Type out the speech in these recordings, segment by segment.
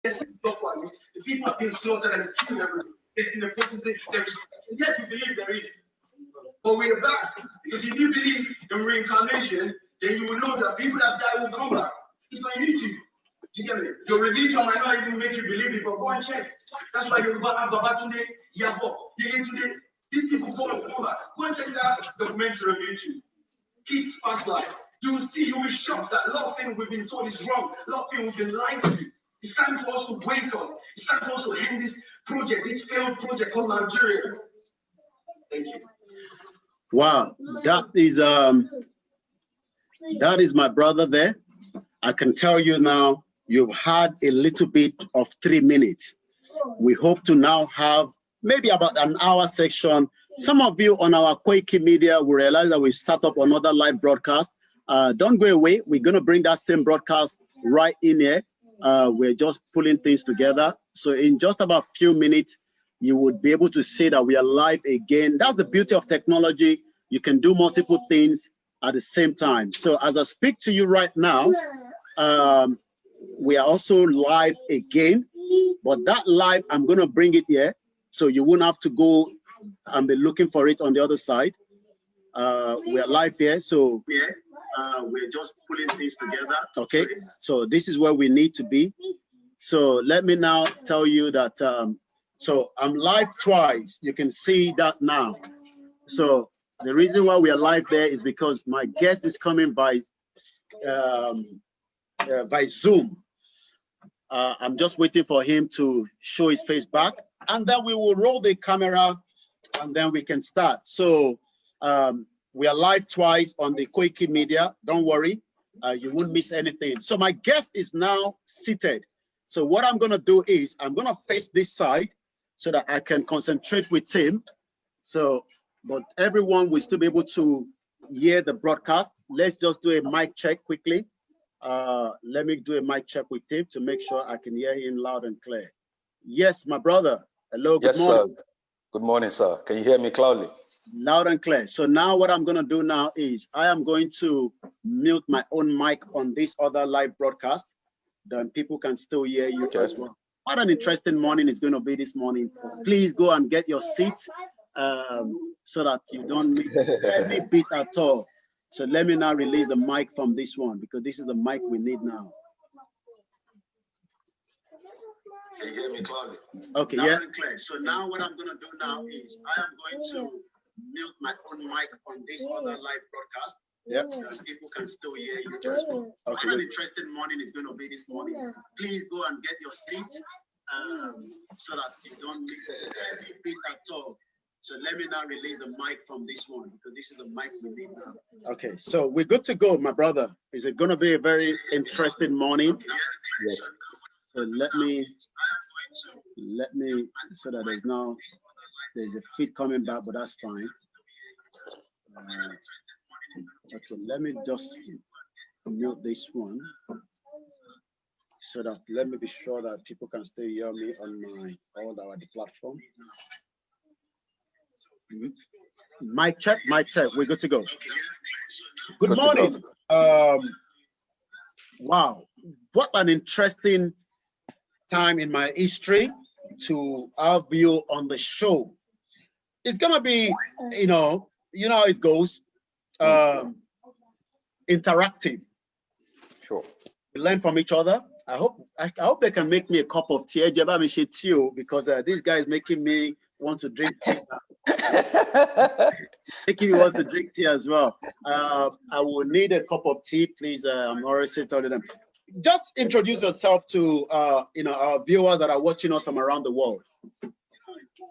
the people have been slaughtered and killed everywhere. It's in the process there is. Yes, we believe there is. But we are back. Because if you believe in reincarnation, then you will know that people that die will come back. It's not you to. Do you get me? Your religion might not even make you believe it, but go and check. That's why you have Babatunde, Yabo, today. These people go and come back. Go and check that documentary on YouTube. Kids Fast Life. You will see, you will be shocked that a lot of things we've been told is wrong. A lot of things we've been lied to. It's time for us to wake up. It's time for us to end this project, this failed project called Nigeria. Thank you. Wow, that is my brother there. I can tell you now, you've had a little bit of 3 minutes. We hope to now have maybe about an hour section. Some of you on our Koiki Media will realize that we start up another live broadcast. Don't go away. We're going to bring that same broadcast right in here. We're just pulling things together. So in just about a few minutes, you would be able to see that we are live again. That's the beauty of technology. You can do multiple things at the same time. So as I speak to you right now, we are also live again. But that live, I'm going to bring it here. So you won't have to go and be looking for it on the other side. We are live here. So we're just pulling things together. Okay. So this is where we need to be. So let me now tell you that so I'm live twice. You can see that now. So the reason why we are live there is because my guest is coming by Zoom. I'm just waiting for him to show his face back, and then we will roll the camera, and then we can start. So we are live twice on the Koiki Media. Don't worry, you won't miss anything. So my guest is now seated. So what I'm going to do is I'm going to face this side so that I can concentrate with him. So, but everyone will still be able to hear the broadcast. Let's just do a mic check quickly. Let me do a mic check with him to make sure I can hear him loud and clear. Yes, my brother. Hello, good morning. Sir. Good morning, sir. Can you hear me clearly? Loud and clear. So now what I'm going to do now is I am going to mute my own mic on this other live broadcast. Then people can still hear you as well. What an interesting morning it's going to be this morning. Please go and get your seat so that you don't miss any bit at all. So let me now release the mic from this one because this is the mic we need now. Can you hear me clearly? Okay, yeah. So now what I'm going to do now is I am going to mute my own mic on this other live broadcast. Yep. So people can still hear you as well. Okay. What an interesting morning it's going to be this morning. Please go and get your seat so that you don't miss any bit at all. So let me now release the mic from this one because this is the mic we need now. Okay, so we're good to go, my brother. Is it going to be a very interesting morning? Yes. So let me so that there's a feed coming back, but that's fine. Okay, let me just mute this one so that let me be sure that people can still hear me on my the platform. Mic check, we're good to go. Good morning. Wow, what an interesting time in my history to have you on the show. It's gonna be, you know how it goes. Interactive. Sure. We learn from each other. I hope they can make me a cup of tea because this guy is making me want to drink tea. Making me want to drink tea as well. I will need a cup of tea, please. I'm already telling them. Just introduce yourself to our viewers that are watching us from around the world.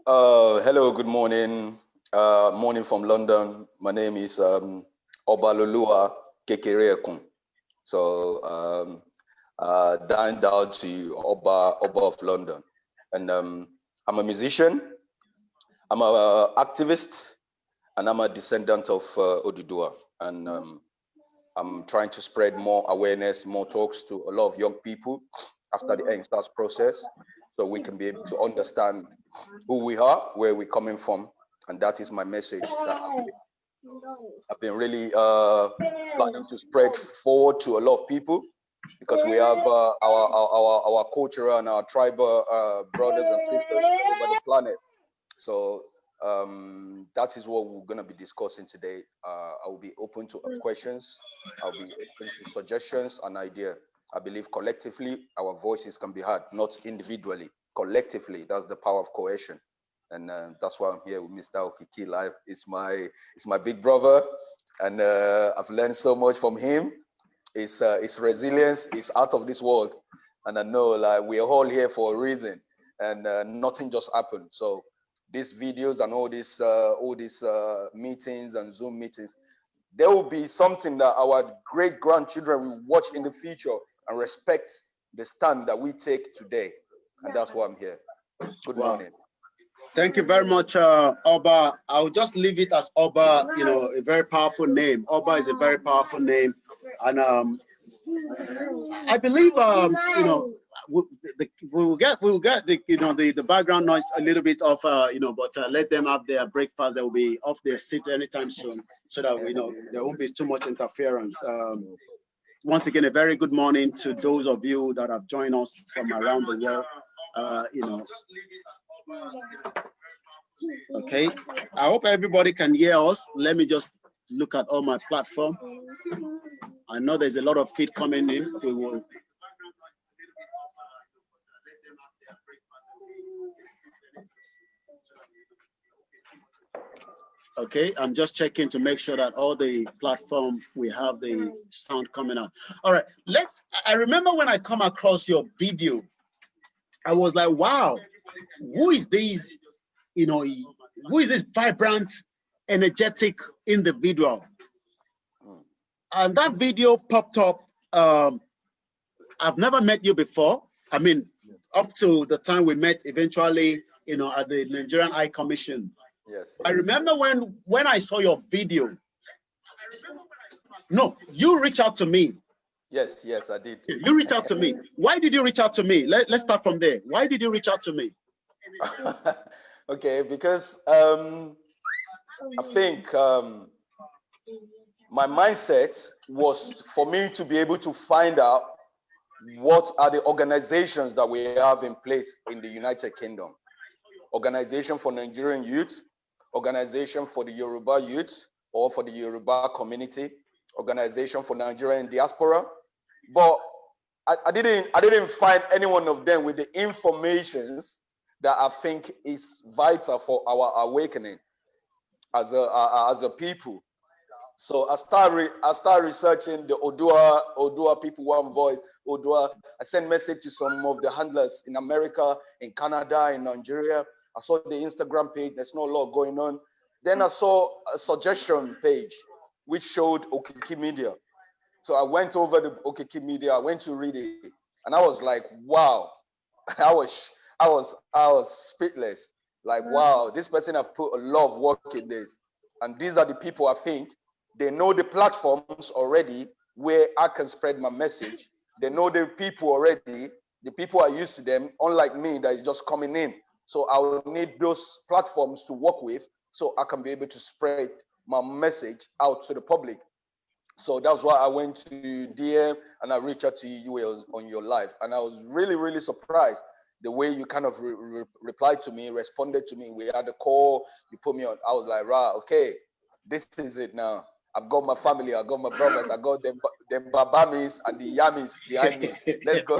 Hello, good morning. Morning from London. My name is Obalolua Kekereekun. So down to Oba of London. And I'm a musician, I'm an activist, and I'm a descendant of Oduduwa. And I'm trying to spread more awareness, more talks to a lot of young people after the NSTARS process, so we can be able to understand who we are, where we're coming from. And that is my message that I've been really planning to spread forward to a lot of people because we have our cultural and our tribal brothers and sisters all over the planet. So that is what we're going to be discussing today. I will be open to questions. I'll be open to suggestions and ideas. I believe collectively our voices can be heard, not individually. Collectively, that's the power of cohesion, and that's why I'm here with Mr. Okiki Live. It's my big brother, and I've learned so much from him. His resilience is out of this world, and I know like we are all here for a reason, and nothing just happened. So these videos and all these meetings and Zoom meetings, there will be something that our great grandchildren will watch in the future and respect the stand that we take today. And that's why I'm here. Good morning. Thank you very much, Oba. I'll just leave it as Oba, a very powerful name. Oba is a very powerful name. And I believe, we will get the background noise a little bit of, but let them have their breakfast. They will be off their seat anytime soon, so that, there won't be too much interference. Once again, a very good morning to those of you that have joined us from around the world. Okay, I hope everybody can hear us. Let me just look at all my platform. I know there's a lot of feed coming in. We will. Okay, I'm just checking to make sure that all the platform, we have the sound coming out. All right, I remember when I come across your video, I was like, wow, who is this, who is this vibrant, energetic individual? And that video popped up. I've never met you before. I mean, up to the time we met eventually, at the Nigerian High Commission. Yes. I remember when I saw your video. No, you reached out to me. Yes, I did. You reached out to me. Why did you reach out to me? Let's start from there. Why did you reach out to me? Okay, because I think my mindset was for me to be able to find out what are the organizations that we have in place in the United Kingdom. Organization for Nigerian youth, organization for the Yoruba youth or for the Yoruba community, organization for Nigerian diaspora. But I didn't find any one of them with the informations that I think is vital for our awakening as a people. So I start researching the Odua people, one voice, Odua. I sent message to some of the handlers in America, in Canada, in Nigeria. I saw the Instagram page. There's no lot going on. Then I saw a suggestion page which showed Okiki Media. So I went over the Okiki Media. I went to read it, and I was like, wow. I was speechless. Like, wow, this person have put a lot of work in this, and these are the people I think they know the platforms already where I can spread my message. They know the people already. The people are used to them, unlike me that is just coming in. So I will need those platforms to work with so I can be able to spread my message out to the public. So that's why I went to DM and I reached out to you on your live. And I was really, really surprised the way you kind of replied to me, responded to me. We had a call, you put me on. I was like, right, okay, this is it now. I've got my family, I got my brothers, I got them Babamis and the Yamis behind me. Let's go.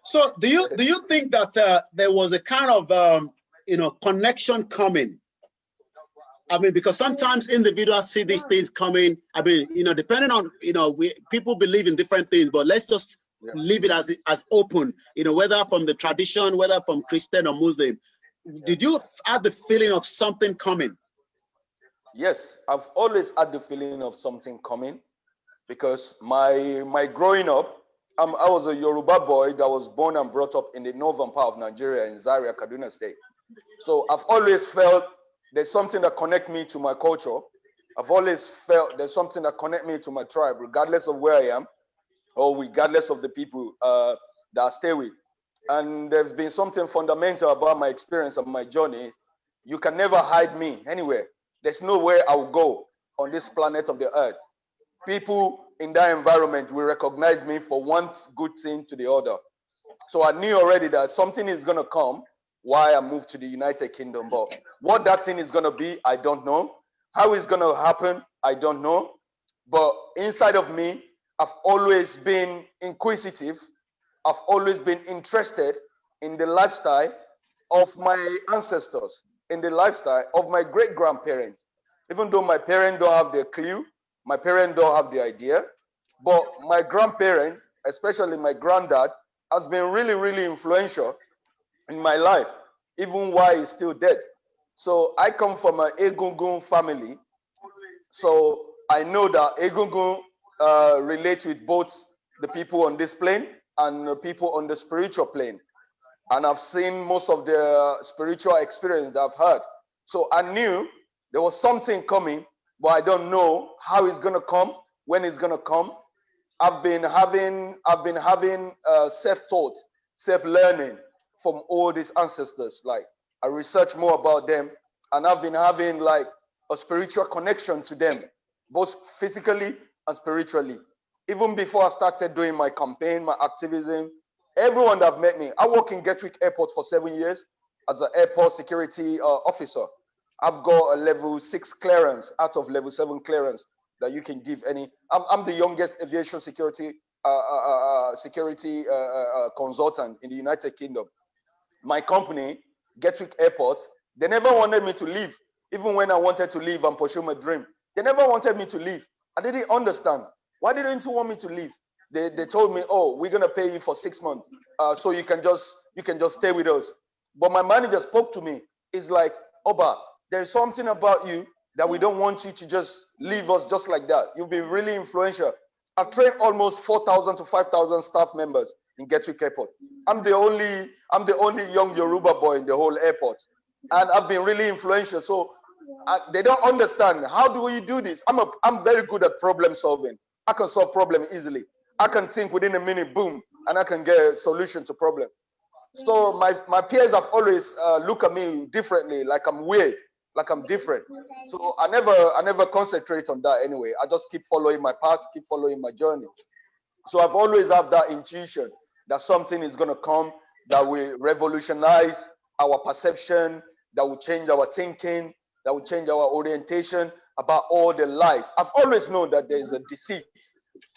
so do you think that there was a kind of connection coming? I mean, because sometimes individuals see these things coming. I mean, depending on people believe in different things, but let's just leave it as open. Whether from the tradition, whether from Christian or Muslim. Did you have the feeling of something coming? Yes, I've always had the feeling of something coming, because my growing up, I was a Yoruba boy that was born and brought up in the northern part of Nigeria, in Zaria, Kaduna State. So I've always felt there's something that connects me to my culture. I've always felt there's something that connects me to my tribe, regardless of where I am, or regardless of the people that I stay with. And there's been something fundamental about my experience of my journey. You can never hide me anywhere. There's nowhere I will go on this planet of the earth. People in that environment will recognize me for one good thing to the other. So I knew already that something is going to come while I moved to the United Kingdom. But what that thing is going to be, I don't know. How it's going to happen, I don't know. But inside of me, I've always been inquisitive. I've always been interested in the lifestyle of my ancestors, in the lifestyle of my great-grandparents. Even though my parents don't have the clue, my parents don't have the idea, but my grandparents, especially my granddad, has been really, really influential in my life, even while he's still dead. So I come from an Egungun family. So I know that Egungun relates with both the people on this plane and the people on the spiritual plane. And I've seen most of the spiritual experience that I've had. So I knew there was something coming, but I don't know how it's gonna come, when it's gonna come. I've been having self-taught, self-learning from all these ancestors. Like I research more about them, and I've been having like a spiritual connection to them, both physically and spiritually. Even before I started doing my campaign, my activism, everyone that met me, I work in Gatwick Airport for 7 years as an airport security officer. I've got a level 6 clearance out of level 7 clearance that you can give any. I'm the youngest aviation security consultant in the United Kingdom. My company, Gatwick Airport, they never wanted me to leave. Even when I wanted to leave and pursue my dream, they never wanted me to leave. I didn't understand. Why didn't you want me to leave? They told me, oh, we're gonna pay you for 6 months, so you can just stay with us. But my manager spoke to me. It's like, Oba, there's something about you that we don't want you to just leave us just like that. You've been really influential. I've trained almost 4,000 to 5,000 staff members in Gatwick Airport. I'm the only young Yoruba boy in the whole airport, and I've been really influential. So they don't understand. How do we do this? I'm very good at problem solving. I can solve problem easily. I can think within a minute, boom, and I can get a solution to problem. So my peers have always looked at me differently, like I'm weird, like I'm different. So I never concentrate on that anyway. I just keep following my path, keep following my journey. So I've always had that intuition that something is gonna come that will revolutionize our perception, that will change our thinking, that will change our orientation about all the lies. I've always known that there's a deceit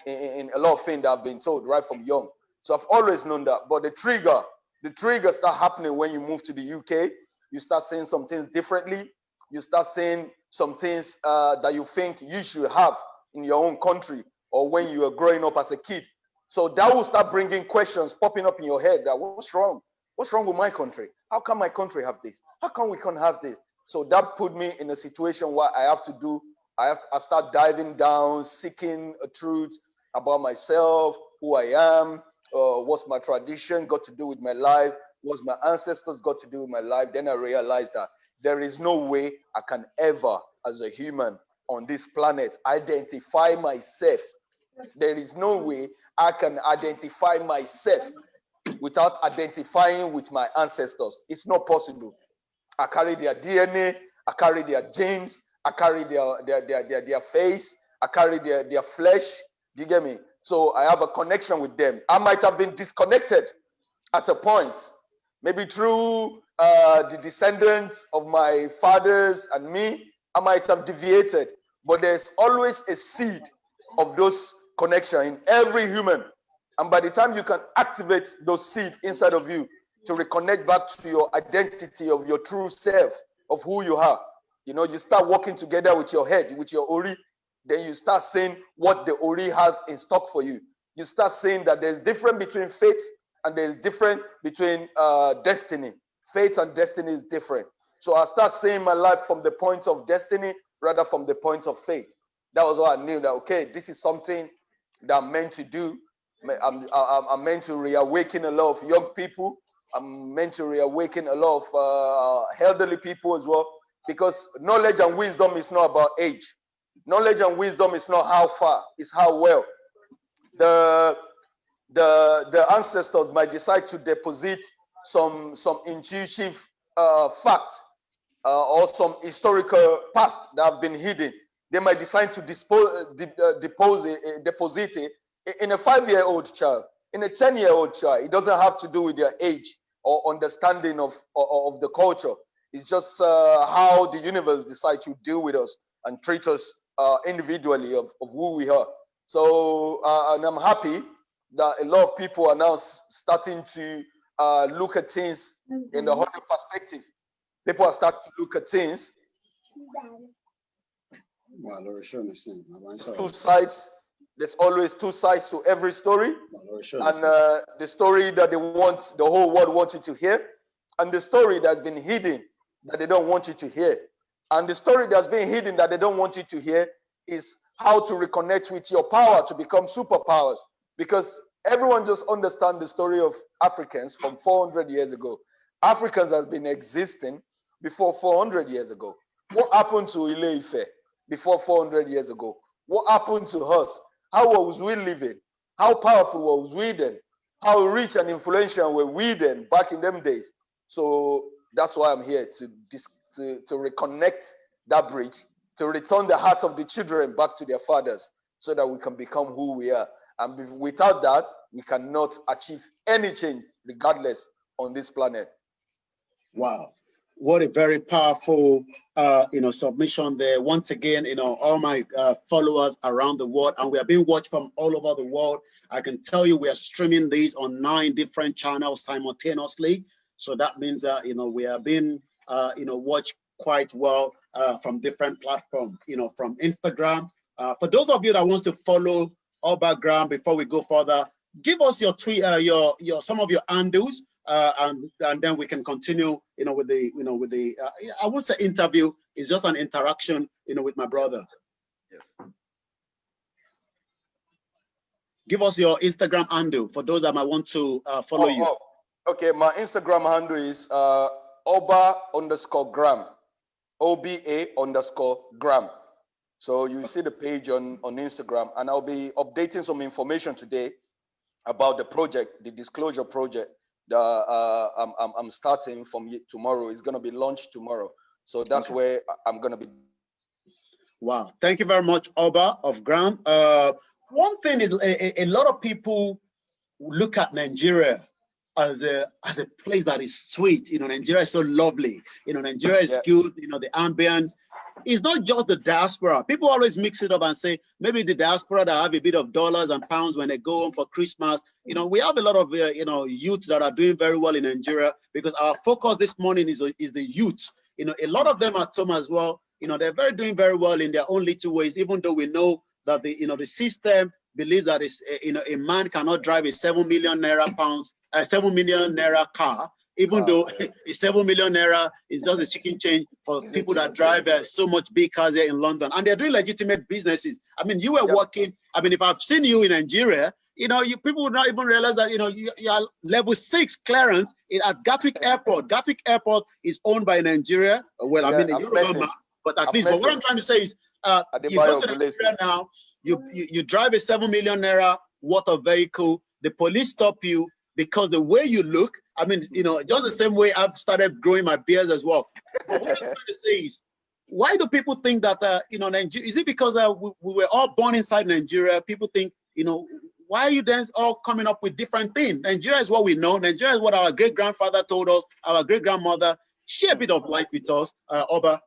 in a lot of things that I've been told right from young. So I've always known that. But the trigger start happening when you move to the UK. You start seeing some things differently. You start seeing some things that you think you should have in your own country or when you are growing up as a kid. So that will start bringing questions popping up in your head that what's wrong? What's wrong with my country? How come my country have this? How come we can't have this? So that put me in a situation where I start diving down, seeking a truth about myself, who I am, what's my tradition got to do with my life, what's my ancestors got to do with my life. Then I realized that there is no way I can ever, as a human on this planet, identify myself. There is no way I can identify myself without identifying with my ancestors. It's not possible. I carry their DNA, I carry their genes, I carry their face, I carry their flesh. Do you get me? So I have a connection with them. I might have been disconnected at a point, maybe through the descendants of my fathers and me. I might have deviated, but there's always a seed of those connections in every human. And by the time you can activate those seeds inside of you to reconnect back to your identity of your true self, of who you are, you start working together with your head, with your Ori. Then you start seeing what the Ori has in stock for you. You start seeing that there's difference between faith and there's difference between destiny. Faith and destiny is different. So I start seeing my life from the point of destiny rather from the point of faith. That was what I knew that, okay, this is something that I'm meant to do. I'm meant to reawaken a lot of young people. I'm meant to reawaken a lot of elderly people as well, because knowledge and wisdom is not about age. Knowledge and wisdom is not how far, it's how well. The ancestors might decide to deposit some intuitive facts or some historical past that have been hidden they might decide to deposit it in a 5-year-old child, in a 10-year-old child. It doesn't have to do with their age or understanding of the culture. It's just how the universe decides to deal with us and treat us individually of who we are. So, and I'm happy that a lot of people are now starting to look at things in the other perspective. People are starting to look at things. Two sides. There's always two sides to every story. And the story that they want, the whole world wants you to hear, and the story that's been hidden that they don't want you to hear. And the story that's been hidden that they don't want you to hear is how to reconnect with your power to become superpowers. Because everyone just understands the story of Africans from 400 years ago. Africans have been existing before 400 years ago. What happened to Ile-Ife before 400 years ago? What happened to us? How was we living? How powerful was we then? How rich and influential were we then back in them days? So that's why I'm here to reconnect that bridge, to return the heart of the children back to their fathers so that we can become who we are. And without that, we cannot achieve any change regardless on this planet. Wow. What a very powerful, submission there. Once again, all my followers around the world, and we are being watched from all over the world. I can tell you we are streaming these on 9 different channels simultaneously. So that means that, we are being, watched quite well from different platforms, from Instagram. For those of you that wants to follow OBA Gram before we go further, give us your tweet, some of your handles. And then we can continue, with the I won't say interview. It's just an interaction, with my brother. Yes. Give us your Instagram handle for those that might want to follow you. Okay, my Instagram handle is OBA_Gram, OBA_Gram. So you see the page on Instagram, and I'll be updating some information today about the project, the disclosure project. I'm starting from tomorrow. It's going to be launched tomorrow. So that's where I'm going to be. Wow. Thank you very much, Oba of Gram. One thing is a lot of people look at Nigeria as a place that is sweet. Nigeria is so lovely. Nigeria is good. The ambience. It's not just the diaspora. People always mix it up and say maybe the diaspora that have a bit of dollars and pounds when they go home for Christmas. We have a lot of youth that are doing very well in Nigeria, because our focus this morning is the youth. A lot of them at home as well. They're doing very well in their own little ways. Even though we know that the system believes that a man cannot drive a 7 million naira car. Even though a 7 million naira is just a chicken change for people that drive so much big cars here in London, and they're doing legitimate businesses. I mean, you were working. I mean, if I've seen you in Nigeria, people would not even realize that you are level 6 clearance at Gatwick Airport. Gatwick Airport is owned by Nigeria. Well, I mean, a Yoruba man, but at least. But what I'm trying to say is, you go to Nigeria now. You drive a 7 million naira worth of vehicle. The police stop you because the way you look. I mean, just the same way I've started growing my beard as well. But what I'm trying to say is, why do people think that, Nigeria, is it because we were all born inside Nigeria? People think, why are you then all coming up with different things? Nigeria is what we know. Nigeria is what our great-grandfather told us, our great-grandmother. Share a bit of light with us, Oba.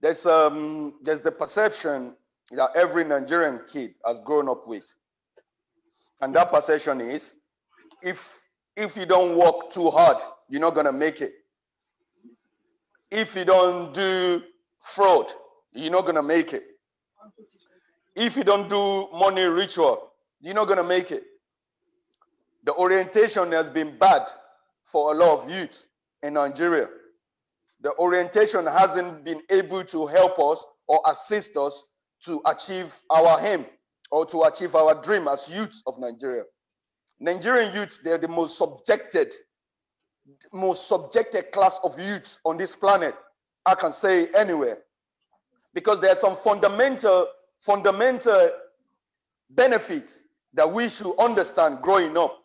There's the perception that every Nigerian kid has grown up with. And that perception is, if you don't work too hard, you're not going to make it. If you don't do fraud, you're not going to make it. If you don't do money ritual, you're not going to make it. The orientation has been bad for a lot of youth in Nigeria. The orientation hasn't been able to help us or assist us to achieve our aim or to achieve our dream as youth of Nigeria. Nigerian youths, they're the most subjected class of youth on this planet. I can say anywhere. Because there's some fundamental benefits that we should understand growing up.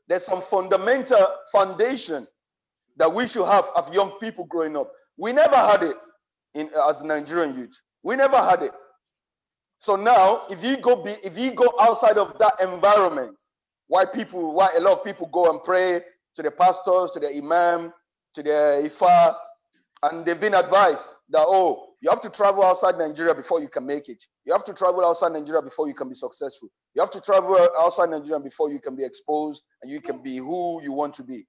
There's some fundamental foundation that we should have of young people growing up. We never had it. as Nigerian youth. We never had it. So now, if you go outside of that environment, why a lot of people go and pray to the pastors, to the imam, to the ifa, and they've been advised that, oh, you have to travel outside Nigeria before you can make it. You have to travel outside Nigeria before you can be successful. You have to travel outside Nigeria before you can be exposed and you can be who you want to be.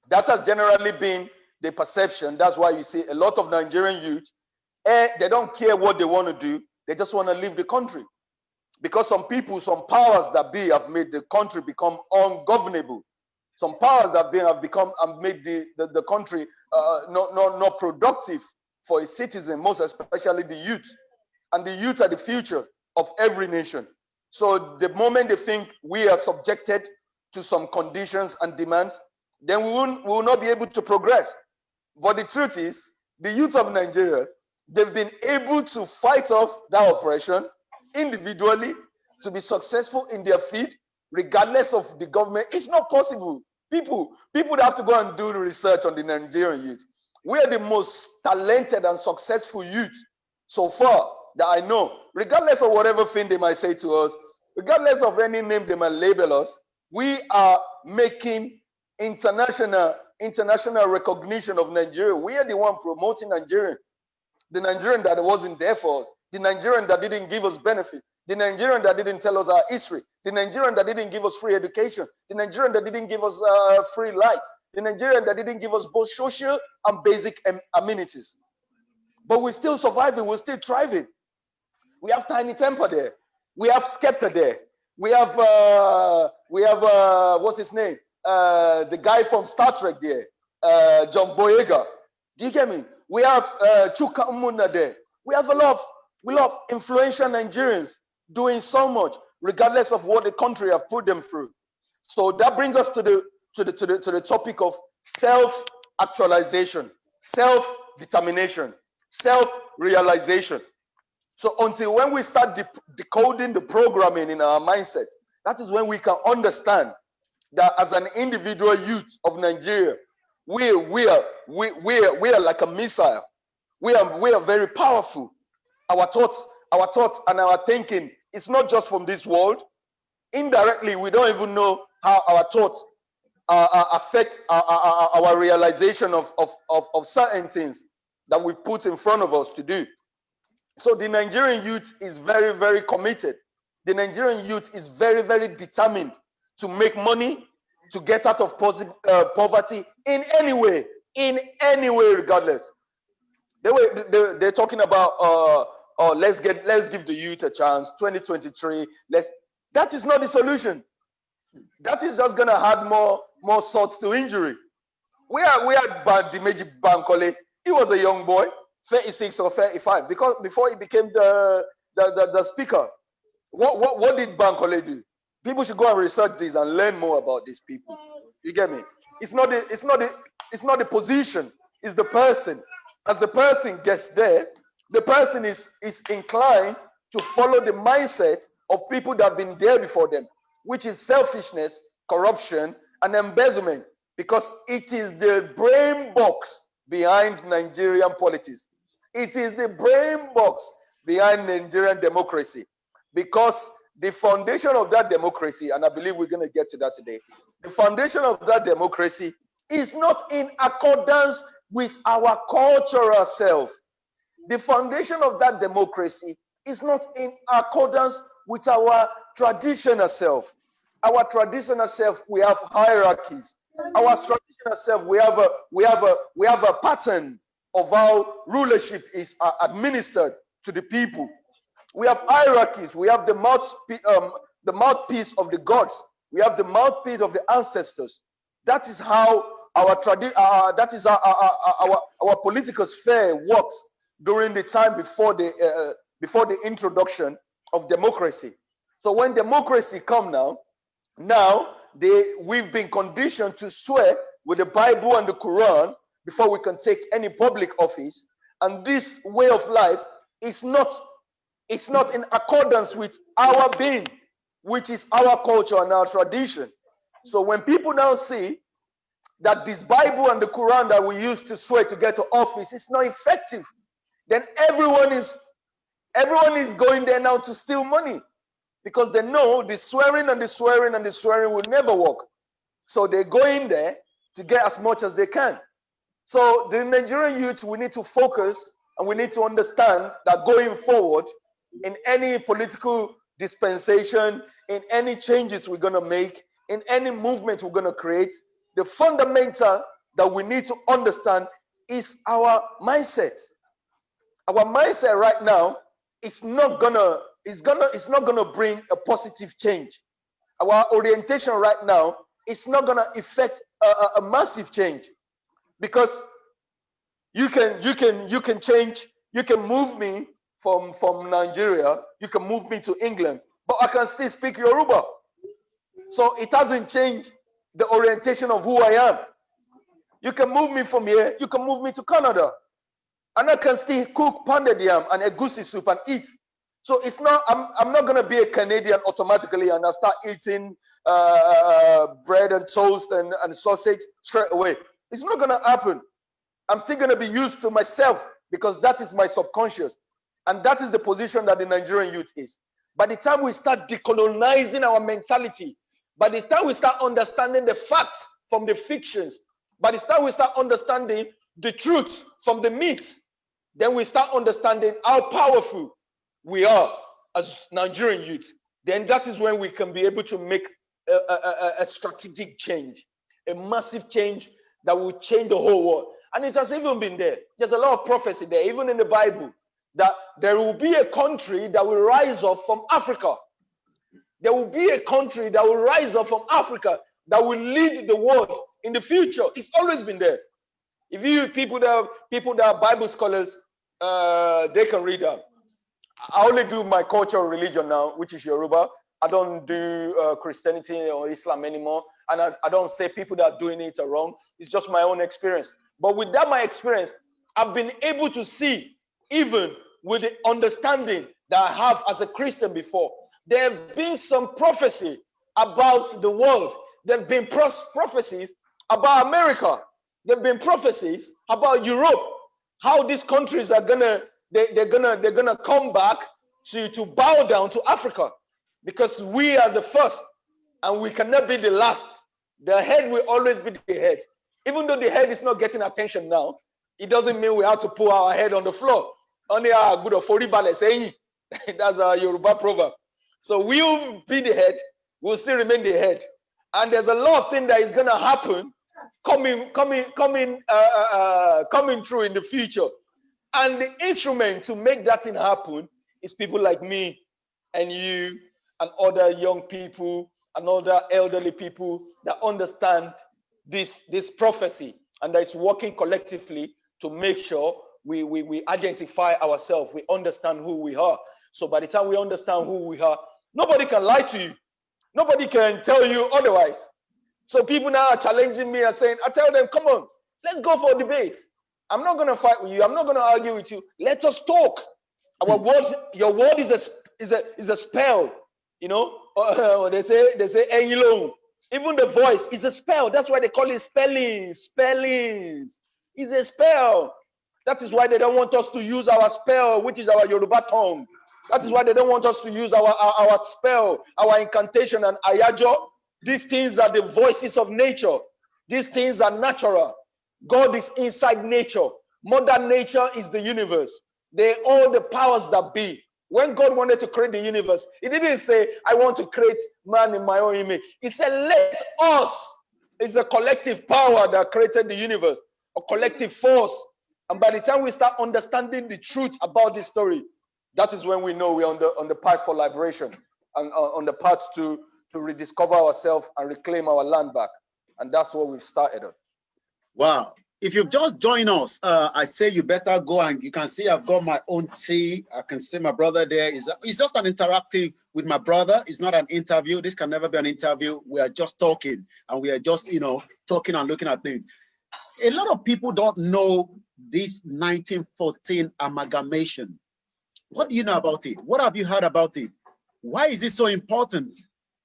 That has generally been the perception. That's why you see a lot of Nigerian youth, they don't care what they want to do. They just want to leave the country. Because some people, some powers that be have made the country become ungovernable. Some powers that be have made the country not productive for its citizens, most especially the youth. And the youth are the future of every nation. So the moment they think we are subjected to some conditions and demands, then we will not be able to progress. But the truth is, the youth of Nigeria, they've been able to fight off that oppression individually to be successful in their field, regardless of the government. It's not possible. People that have to go and do the research on the Nigerian youth. We are the most talented and successful youth so far that I know, regardless of whatever thing they might say to us, regardless of any name they might label us. We are making international recognition of Nigeria. We are the one promoting Nigeria. The Nigerian that wasn't there for us, the Nigerian that didn't give us benefit, the Nigerian that didn't tell us our history, the Nigerian that didn't give us free education, the Nigerian that didn't give us free light, the Nigerian that didn't give us both social and basic amenities. But we're still surviving, we're still thriving. We have Tiny Temper there. We have Skepta there. We have what's his name? The guy from Star Trek there, John Boyega. Do you get me? We have Chuka Umuna there. We have a lot of influential Nigerians doing so much, regardless of what the country have put them through. So that brings us to the topic of self-actualization, self-determination, self-realization. So until when we start decoding the programming in our mindset, that is when we can understand that as an individual youth of Nigeria, we are like a missile. We are very powerful. Our thoughts and our thinking is not just from this world. Indirectly, we don't even know how our thoughts affect our realization of certain things that we put in front of us to do. So the Nigerian youth is very, very committed. The Nigerian youth is very, very determined to make money, to get out of poverty in any way, regardless. They're talking about let's give the youth a chance. 2023. That is not the solution. That is just gonna add more salt to injury. We had Dimeji Bankole. He was a young boy, 36 or 35, because before he became the speaker. What did Bankole do? People should go and research this and learn more about these people. You get me? It's not the position, it's the person. As the person gets there, the person is inclined to follow the mindset of people that have been there before them, which is selfishness, corruption, and embezzlement, because it is the brain box behind Nigerian politics. It is the brain box behind Nigerian democracy, because the foundation of that democracy, and I believe we're going to get to that today, the foundation of that democracy is not in accordance with our cultural self. The foundation of that democracy is not in accordance with our traditional self. Our traditional self, we have hierarchies. Our traditional self, we have a pattern of how rulership is administered to the people. We have hierarchies. We have the mouthpiece of the gods. We have the mouthpiece of the ancestors. That is how our political sphere works during the time before the introduction of democracy. So when democracy come now we've been conditioned to swear with the Bible and the Quran before we can take any public office, and this way of life is not in accordance with our being, which is our culture and our tradition. So when people now see that this Bible and the Quran that we use to swear to get to office is not effective, then everyone is going there now to steal money, because they know the swearing and the swearing and the swearing will never work. So they go in there to get as much as they can. So the Nigerian youth, we need to focus and we need to understand that going forward, in any political dispensation, in any changes we're going to make, in any movement we're going to create, the fundamental that we need to understand is our mindset. Our mindset right now it's not gonna bring a positive change. Our orientation right now is not gonna affect a massive change, because you can change, you can move me from Nigeria, you can move me to England, but I can still speak Yoruba. So it hasn't changed the orientation of who I am. You can move me from here, you can move me to Canada, and I can still cook pounded yam and egusi soup and eat. So it's not, I'm not gonna be a Canadian automatically and I start eating bread and toast and sausage straight away. It's not gonna happen. I'm still gonna be used to myself, because that is my subconscious. And that is the position that the Nigerian youth is. By the time we start decolonizing our mentality, by the time we start understanding the facts from the fictions, by the time we start understanding the truth from the myths, then we start understanding how powerful we are as Nigerian youth. Then that is when we can be able to make a strategic change, a massive change that will change the whole world. And it has even been there. There's a lot of prophecy there, even in the Bible, that there will be a country that will rise up from Africa. There will be a country that will rise up from Africa that will lead the world in the future. It's always been there. If you people that are Bible scholars, they can read that. I only do my cultural religion now, which is Yoruba. I don't do Christianity or Islam anymore. And I don't say people that are doing it are wrong. It's just my own experience. But with that, my experience, I've been able to see, even with the understanding that I have as a Christian before, there have been some prophecy about the world. There have been prophecies about America. There have been prophecies about Europe, how these countries are they're gonna come back to bow down to Africa, because we are the first and we cannot be the last. The head will always be the head. Even though the head is not getting attention now, it doesn't mean we have to put our head on the floor. Only our good authority saying that's our Yoruba proverb. So we'll be the head, we'll still remain the head. And there's a lot of things that is gonna happen coming through in the future. And the instrument to make that thing happen is people like me and you and other young people and other elderly people that understand this prophecy and that is working collectively to make sure we identify ourselves, we understand who we are. So by the time we understand who we are, nobody can lie to you. Nobody can tell you otherwise. So people now are challenging me and saying, I tell them, come on, let's go for a debate. I'm not going to fight with you. I'm not going to argue with you. Let us talk. Our words, your word is a spell. You know, they say Engilong. Even the voice is a spell. That's why they call it spelling. Spellings. It's a spell. That is why they don't want us to use our spell, which is our Yoruba tongue. That is why they don't want us to use our spell, our incantation and ayajo. These things are the voices of nature. These things are natural. God is inside nature. Mother nature is the universe. They're all the powers that be. When God wanted to create the universe, he didn't say, I want to create man in my own image. He said, let us. It's a collective power that created the universe, a collective force. And by the time we start understanding the truth about this story, that is when we know we're on the path for liberation and on the path to rediscover ourselves and reclaim our land back. And that's what we've started on. Wow. If you've just joined us, I say you better go, and you can see I've got my own tea. I can see my brother there. It's just an interactive with my brother. It's not an interview. This can never be an interview. We are just talking, and we are just, talking and looking at things. A lot of people don't know this 1914 amalgamation. What do you know about it? What have you heard about it? Why is it so important?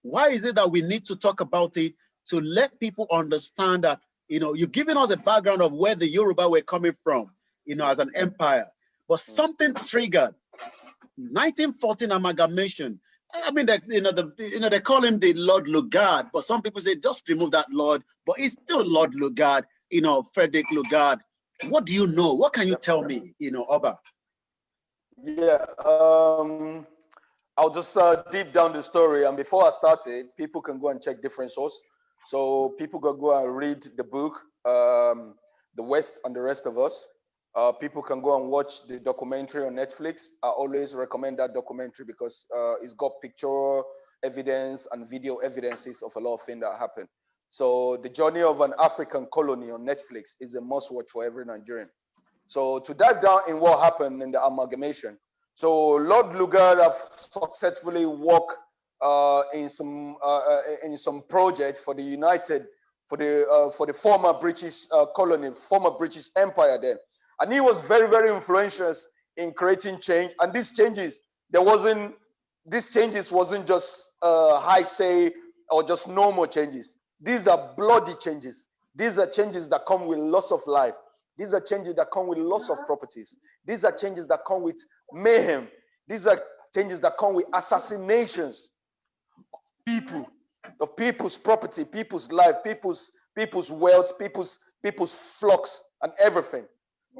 Why is it that we need to talk about it to let people understand that You've given us a background of where the Yoruba were coming from, as an empire. But something triggered 1914 amalgamation. I mean, they call him the Lord Lugard, but some people say just remove that Lord, but it's still Lord Lugard, Frederick Lugard. What do you know? What can you tell me, Oba? Yeah, I'll just deep down the story. And before I started, people can go and check different sources. So people can go and read the book, The West and the Rest of Us. People can go and watch the documentary on Netflix. I always recommend that documentary because it's got picture evidence and video evidences of a lot of things that happen. So the journey of an African colony on Netflix is a must watch for every Nigerian. So to dive down in what happened in the amalgamation. So Lord Lugard have successfully worked in some project for the for the former British colony, former British Empire then. And he was very, very influential in creating change. And these changes wasn't just high say or just normal changes. These are bloody changes. These are changes that come with loss of life. These are changes that come with loss of properties. These are changes that come with mayhem. These are changes that come with assassinations of people's property, people's life, people's wealth, people's flocks and everything.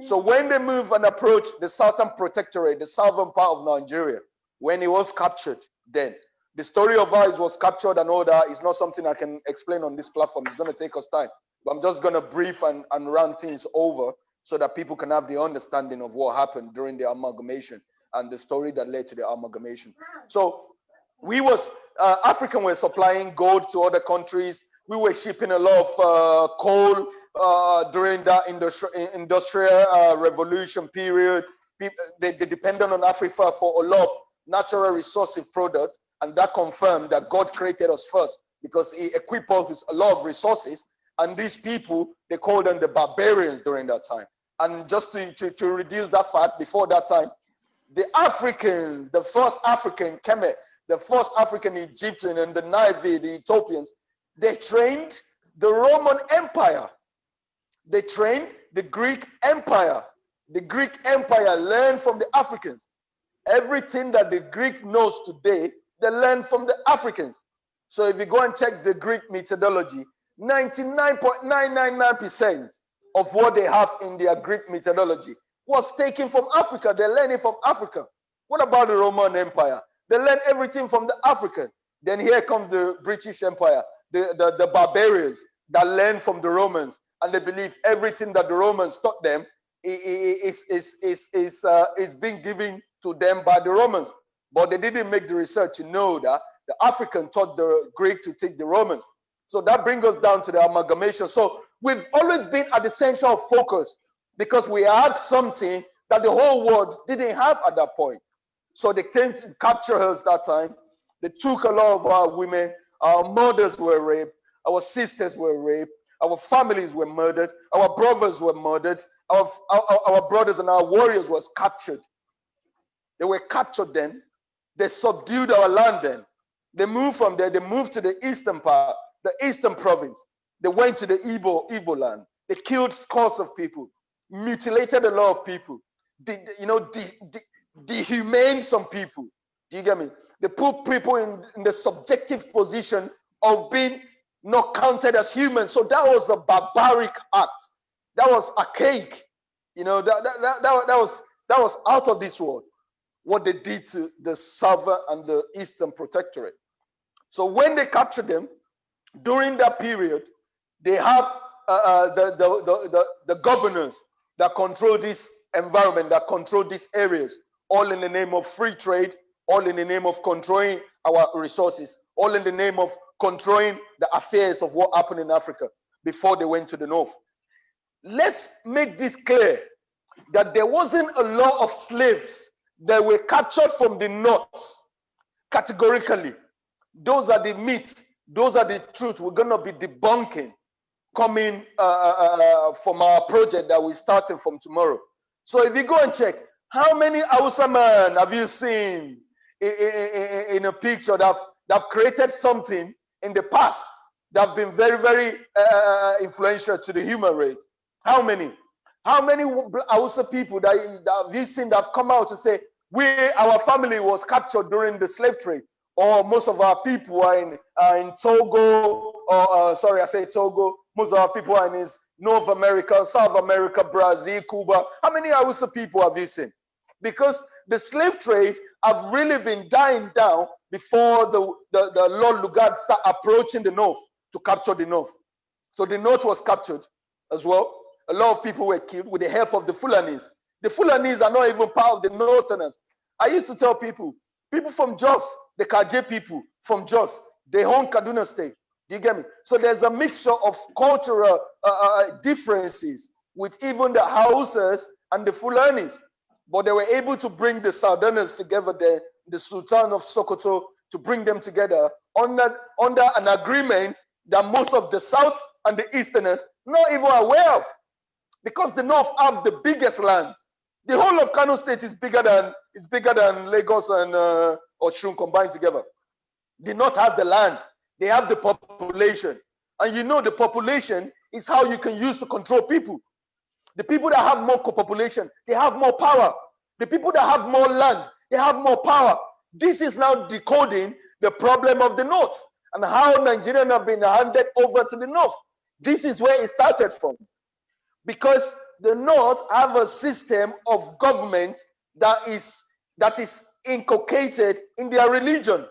So when they move and approach the Southern Protectorate, the southern part of Nigeria, when he was captured, then the story of how he was captured and all that is not something I can explain on this platform. It's going to take us time. But I'm just going to brief and run things over so that people can have the understanding of what happened during the amalgamation and the story that led to the amalgamation. So African were supplying gold to other countries. We were shipping a lot of coal during that industrial revolution period. They depended on Africa for a lot of natural resources products, and that confirmed that God created us first because he equipped us with a lot of resources. And these people, they called them the barbarians during that time. And just to reduce that fact, before that time, the Africans, the first African Kemet, the first African Egyptian and the Na'vi, the Ethiopians, they trained the Roman Empire. They trained the Greek Empire. The Greek Empire learned from the Africans. Everything that the Greek knows today, they learned from the Africans. So if you go and check the Greek methodology, 99.999% of what they have in their Greek methodology was taken from Africa. They learned it from Africa. What about the Roman Empire? They learned everything from the African. Then here comes the British Empire, the barbarians that learned from the Romans, and they believe everything that the Romans taught them is being given to them by the Romans. But they didn't make the research to know that the African taught the Greek to take the Romans. So that brings us down to the amalgamation. So we've always been at the center of focus because we had something that the whole world didn't have at that point. So they came to capture us that time. They took a lot of our women. Our mothers were raped. Our sisters were raped. Our families were murdered. Our brothers were murdered. Our brothers and our warriors was captured. They were captured then. They subdued our land then. They moved from there. They moved to the eastern part, the eastern province. They went to the Igbo land. They killed scores of people, mutilated a lot of people, dehumaned some people. Do you get me? They put people in the subjective position of being not counted as humans. So that was a barbaric act. That was archaic. That was out of this world. What they did to the southern and the eastern protectorate. So when they captured them, during that period, they have the governors that control this environment, that control these areas, all in the name of free trade, all in the name of controlling our resources, all in the name of controlling the affairs of what happened in Africa before they went to the north. Let's make this clear that there wasn't a lot of slaves that were captured from the north categorically. Those are the myths. Those are the truths we're going to be debunking coming from our project that we're starting from tomorrow. So if you go and check, how many Hausa men have you seen in a picture that have created something in the past that have been very, very influential to the human race? How many? How many Hausa people that have you seen that have come out to say, our family was captured during the slave trade, or most of our people are in Togo, or sorry, I say Togo. Most of our people are in North America, South America, Brazil, Cuba. How many Hausa people have you seen? Because the slave trade have really been dying down before the Lord Lugard start approaching the north to capture the north. So the north was captured as well. A lot of people were killed with the help of the Fulanis. The Fulanis are not even part of the Northerners. I used to tell people from Jos, the Kaje people from Jos, they own Kaduna State. Do you get me? So there's a mixture of cultural differences with even the Hausas and the Fulanis. But they were able to bring the Southerners together there, the Sultan of Sokoto, to bring them together under an agreement that most of the South and the Easterners not even aware of. Because the North have the biggest land. The whole of Kano State is bigger than Lagos and Osun combined together. The North has the land. They have the population. And you know the population is how you can use to control people. The people that have more population, they have more power. The people that have more land, they have more power. This is now decoding the problem of the North and how Nigerians have been handed over to the North. This is where it started from. Because the North have a system of government that is inculcated in their religion.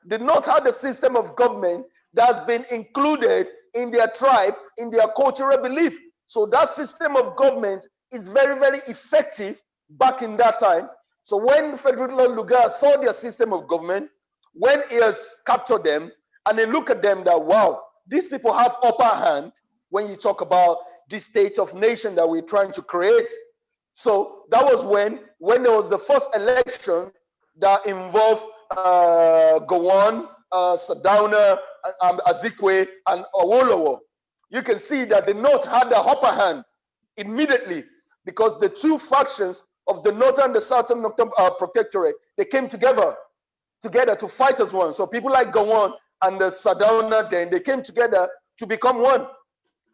The North had a system of government that's been included in their tribe, in their cultural belief. So that system of government is very, very effective back in that time. So when Frederick Lord Lugard saw their system of government, when he has captured them, and they look at them that, wow, these people have upper hand when you talk about this state of nation that we're trying to create. So that was when there was the first election that involved Gowon, Sardauna, Azikwe, and Awolowo. You can see that the North had the upper hand immediately because the two factions of the Northern and the Southern Protectorate, they came together to fight as one. So people like Gowon and the Sardauna, then they came together to become one,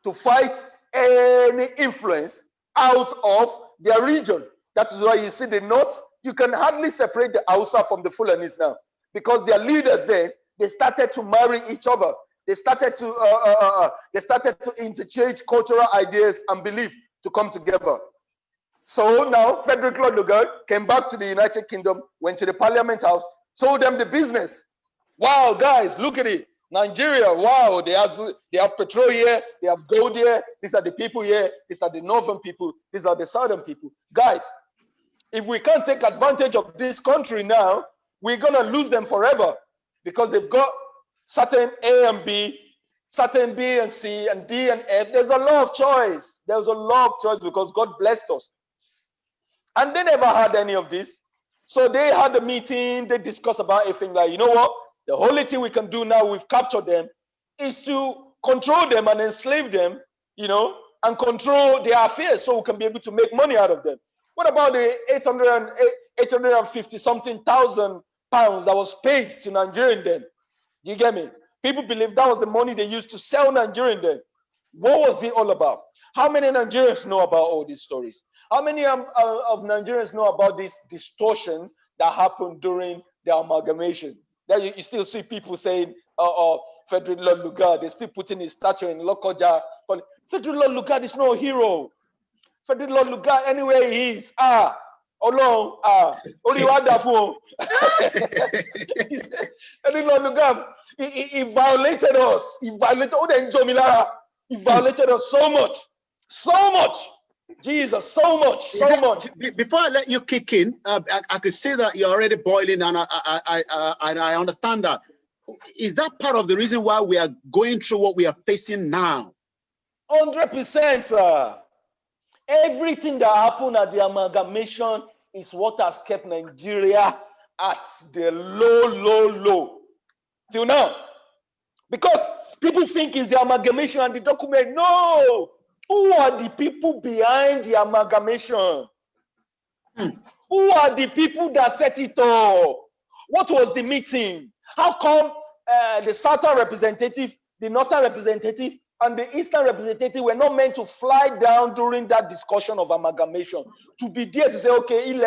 to fight any influence out of their region. That is why you see the North, you can hardly separate the Hausa from the Fulanis now, because their leaders there, they started to marry each other. They started to interchange cultural ideas and belief to come together. So now Frederick Lord Lugard came back to the United Kingdom, went to the Parliament House, told them the business. Wow, guys, look at it. Nigeria, wow, they have petrol here, they have gold here, these are the people here, these are the northern people, these are the southern people. Guys, if we can't take advantage of this country now, we're gonna lose them forever because they've got certain A and B, certain B and C and D and F. There's a lot of choice. There's a lot of choice because God blessed us. And they never had any of this. So they had a meeting, they discussed about everything like, you know what? The only thing we can do now, we've captured them, is to control them and enslave them, you know, and control their affairs so we can be able to make money out of them. What about the 850 something thousand pounds that was paid to Nigerian then? You get me? People believe that was the money they used to sell Nigerian then. What was it all about? How many Nigerians know about all these stories? How many of Nigerians know about this distortion that happened during the amalgamation? That you still see people saying, Frederick Lord Lugard, they're still putting his statue in Lokoja. Frederick Lord Lugard is no hero. Frederick Lord Lugard, anywhere he is, only wonderful. Frederick Lord Lugard, he violated us. He violated us so much. Jesus, so much. Before I let you kick in, I could see that you're already boiling, and I understand that. Is that part of the reason why we are going through what we are facing now? 100%, sir. Everything that happened at the amalgamation is what has kept Nigeria at the low till now. Because people think it's the amalgamation and the document. No. Who are the people behind the amalgamation? Who are the people that set it up? What was the meeting? How come the Southern representative the northern representative and the eastern representative were not meant to fly down during that discussion of amalgamation to be there to say, okay, you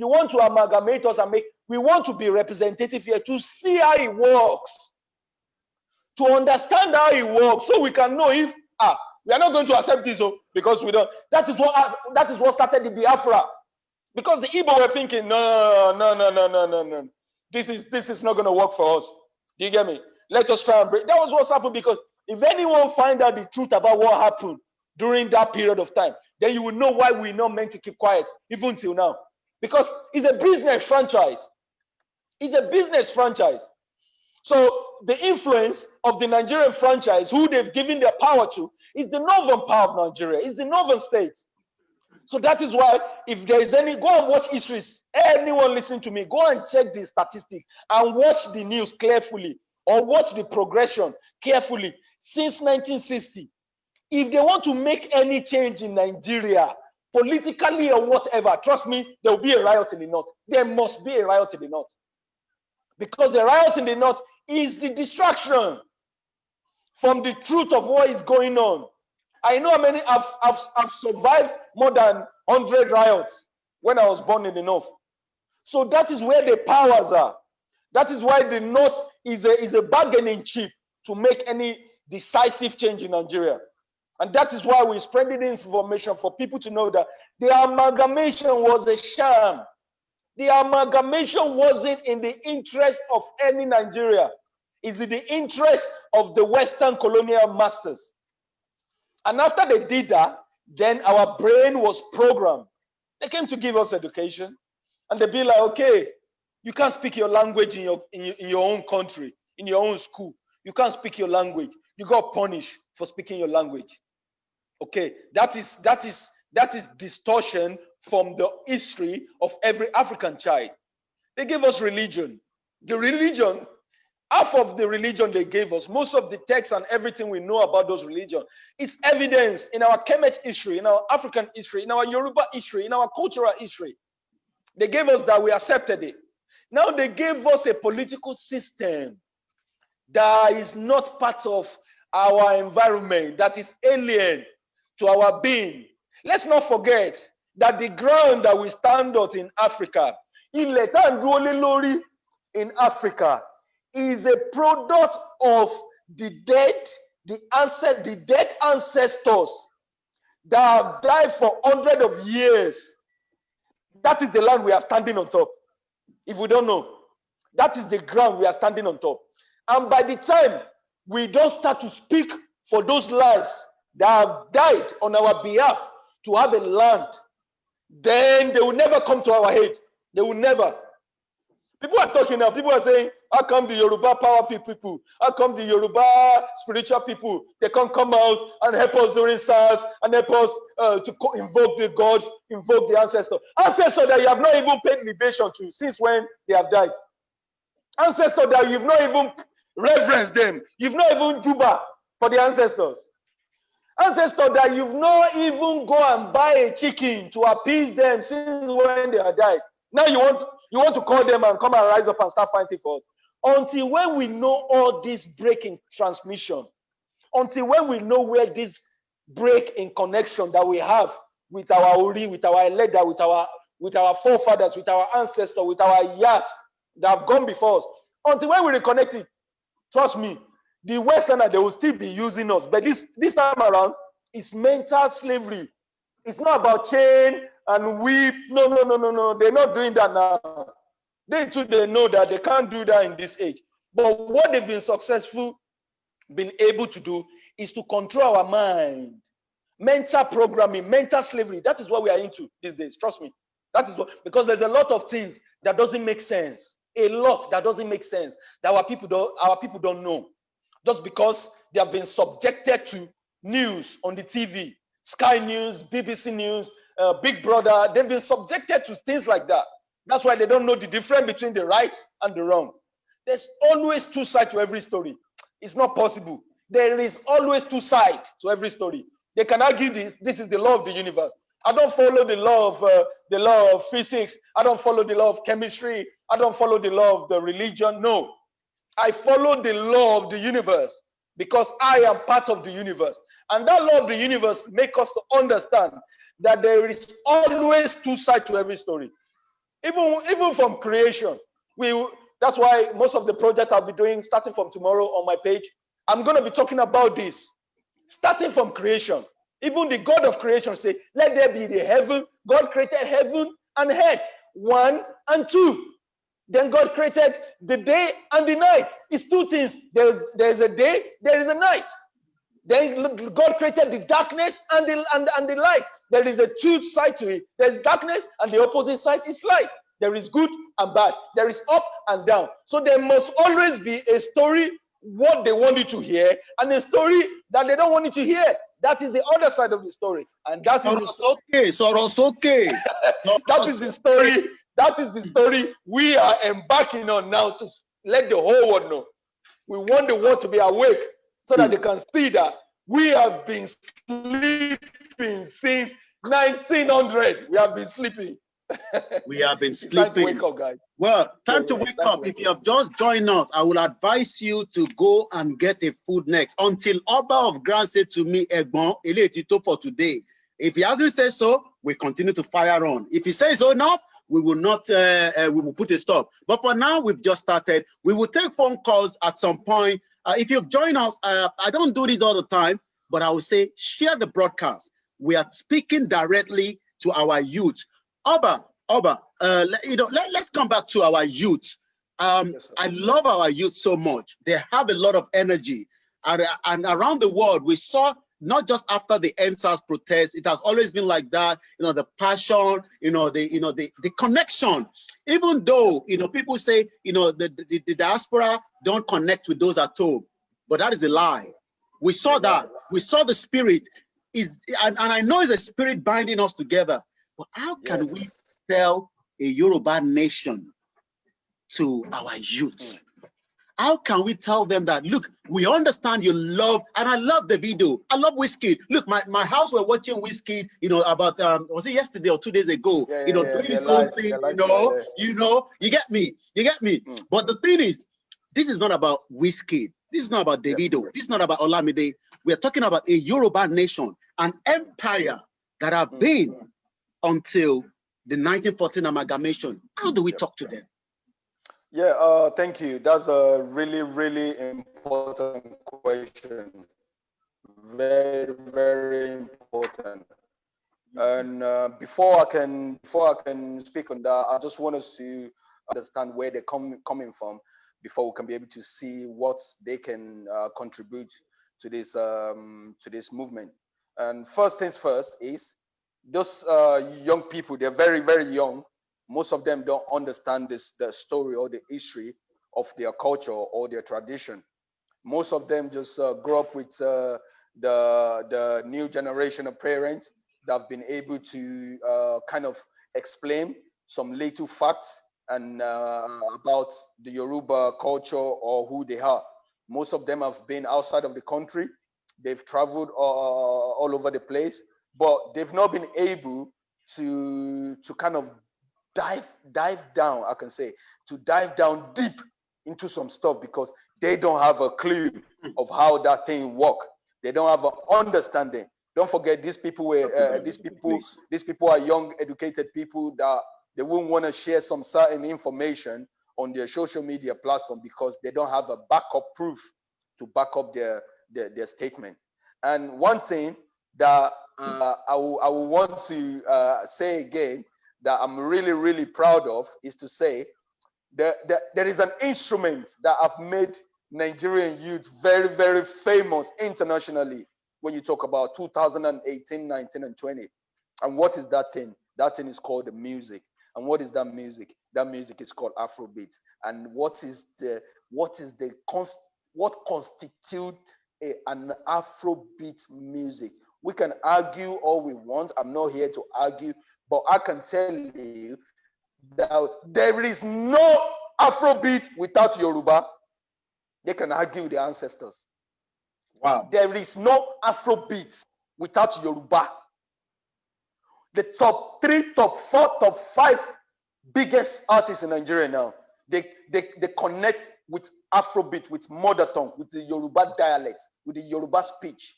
want to amalgamate us and we want to be representative here to see how it works, to understand how it works, so we can know if we are not going to accept this, because we don't. That is what started the Biafra, because the Igbo were thinking, no, this is not going to work for us. Do you get me? Let us try and break. That was what's happened, because if anyone find out the truth about what happened during that period of time, then you will know why we're not meant to keep quiet even till now. Because it's a business franchise. It's a business franchise. So the influence of the Nigerian franchise, who they've given their power to, is the northern part of Nigeria. It's the northern state. So that is why, if there is any, go and watch histories. Anyone listening to me, go and check the statistics and watch the news carefully, or watch the progression carefully since 1960. If they want to make any change in Nigeria, politically or whatever, trust me, there will be a riot in the north. There must be a riot in the north. Because the riot in the north is the distraction from the truth of what is going on. I know how many I've survived more than 100 riots when I was born in the north. So that is where the powers are. That is why the north is a bargaining chip to make any decisive change in Nigeria. And that is why we're spreading this information for people to know that the amalgamation was a sham. The amalgamation wasn't in the interest of any Nigeria. It's in the interest of the Western colonial masters. And after they did that, then our brain was programmed. They came to give us education. And they'd be like, okay, you can't speak your language in your own country, in your own school. You can't speak your language. You got punished for speaking your language. Okay, that is distortion from the history of every African child. They gave us religion. The religion, half of the religion they gave us, most of the texts and everything we know about those religions, it's evidence in our Kemet history, in our African history, in our Yoruba history, in our cultural history. They gave us that, we accepted it. Now they gave us a political system that is not part of our environment, that is alien to our being. Let's not forget that the ground that we stand on in Africa, in Africa, is a product of the dead ancestors that have died for hundreds of years. That is the land we are standing on top. If we don't know, that is the ground we are standing on top. And by the time we don't start to speak for those lives that have died on our behalf to have a land, then they will never come to our aid. They will never. People are talking now. People are saying, how come the Yoruba powerful people, how come the Yoruba spiritual people, they can't come out and help us during SARS and help us to invoke the gods, invoke the ancestors. Ancestors that you have not even paid libation to since when they have died. Ancestors that you've not even reverenced them. You've not even juba for the ancestors. Ancestors that you've not even go and buy a chicken to appease them since when they have died. Now you want to call them and come and rise up and start fighting for us. Until when we know all this break in transmission, until when we know where this break in connection that we have with our Ori, with our Eleda, with our forefathers, with our ancestors, with our Yas that have gone before us, until when we reconnect it, trust me, the Westerner, they will still be using us. But this time around, it's mental slavery. It's not about chain and whip. No. They're not doing that now. They know that they can't do that in this age. But what they've been been able to do is to control our mind. Mental programming, mental slavery. That is what we are into these days. Trust me. That is what, because there's a lot of things that doesn't make sense. A lot that doesn't make sense that our people don't know. Just because they have been subjected to news on the TV, Sky News, BBC News, Big Brother, they've been subjected to things like that. That's why they don't know the difference between the right and the wrong. There's always two sides to every story. It's not possible. There is always two sides to every story. They can argue this is the law of the universe. I don't follow the law of physics. I don't follow the law of chemistry. I don't follow the law of the religion. No. I follow the law of the universe because I am part of the universe. And that law of the universe makes us to understand that there is always two sides to every story. Even from creation. That's why most of the projects I'll be doing starting from tomorrow on my page, I'm going to be talking about this. Starting from creation. Even the God of creation say, let there be the heaven. God created heaven and earth, 1 and 2. Then God created the day and the night. It's two things. There's a day, there is a night. Then God created the darkness and the light. There is a two side to it. There's darkness and the opposite side is light. There is good and bad. There is up and down. So there must always be a story, what they want you to hear, and a story that they don't want you to hear. That is the other side of the story. And that is okay. that is the story. That is the story we are embarking on now to let the whole world know. We want the world to be awake so that they can see that we have been sleeping since 1900. We have been sleeping. We have been It's time to sleeping. wake up, guys. Well, time to wake up. If you have just joined us, I will advise you to go and get a food next. Until Oba of Grand said to me, Egbon, Eletito for today. If he hasn't said so, we continue to fire on. If he says so enough, we will not, we will put a stop. But for now, we've just started. We will take phone calls at some point. If you've joined us, I don't do this all the time, but I will say, share the broadcast. We are speaking directly to our youth. Oba, let's come back to our youth. Yes, I love our youth so much. They have a lot of energy. And around the world, we saw, not just after the NSAS protest, it has always been like that, the passion, the connection. Even though, people say, the diaspora don't connect with those at home, but that is a lie. We saw that. We saw the spirit, and I know it's a spirit binding us together. But how can we tell a Yoruba nation to our youth? How can we tell them that, look, we understand you love, and I love the video. I love Whiskey. Look, my house, we're watching Whiskey, about, was it yesterday or 2 days ago? Doing his own thing, you get me. But the thing is, this is not about Whiskey. This is not about Davido. This is not about Olamide. We're talking about a Yoruba nation, an empire that have been until the 1914 amalgamation. How do we talk to them? Yeah, thank you. That's a really, really important question. Very, very important. And before I can speak on that, I just want us to understand where they're coming from before we can be able to see what they can contribute to this movement. And first things first is those young people. They're very, very young. Most of them don't understand the story or the history of their culture or their tradition. Most of them just grow up with the new generation of parents that have been able to kind of explain some little facts and about the Yoruba culture or who they are. Most of them have been outside of the country. They've traveled all over the place, but they've not been able to kind of dive down, I can say, to dive down deep into some stuff because they don't have a clue of how that thing works. They don't have an understanding. Don't forget, these people are young, educated people that they wouldn't want to share some certain information on their social media platform because they don't have a backup proof to back up their statement. And one thing that I will want to say again that I'm really, really proud of is to say that there is an instrument that have made Nigerian youth very, very famous internationally when you talk about 2018, 19, and 20. And what is that thing? That thing is called the music. And what is that music? That music is called Afrobeat. And what constitutes an Afrobeat music? We can argue all we want. I'm not here to argue, but I can tell you that there is no Afrobeat without Yoruba. They can argue with their ancestors. Wow. There is no Afrobeat without Yoruba. The top 3, top 4, top 5 biggest artists in Nigeria now, They connect with Afrobeat, with mother tongue, with the Yoruba dialect, with the Yoruba speech.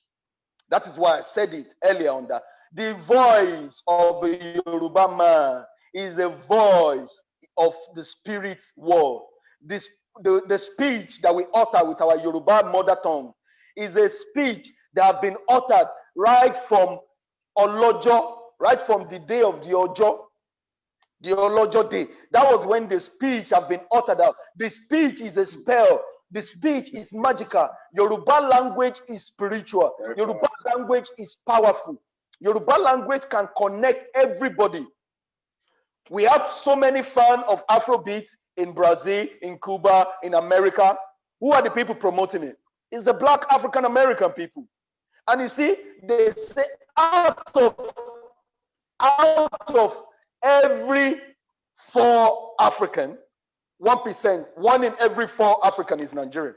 That is why I said it earlier on that the voice of a Yoruba man is a voice of the spirit world. The speech that we utter with our Yoruba mother tongue is a speech that has been uttered right from Olojo, right from the day of the Olojo day. That was when the speech have been uttered out. The speech is a spell. The speech is magical. Yoruba language is spiritual. Yoruba language is powerful. Yoruba language can connect everybody. We have so many fans of Afrobeat in Brazil, in Cuba, in America. Who are the people promoting it? It's the Black African American people. And you see, they say out of every 4 African, 1%, 1 in every 4 African is Nigerian.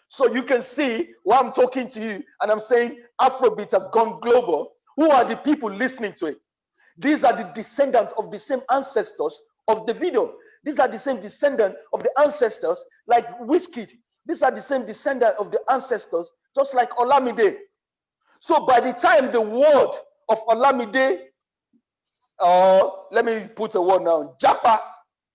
So you can see why I'm talking to you and I'm saying Afrobeat has gone global. Who are the people listening to it? These are the descendants of the same ancestors of the video. These are the same descendants of the ancestors like Wizkid. These are the same descendants of the ancestors just like Olamide. So by the time the word of Olamide, let me put a word now, Japa,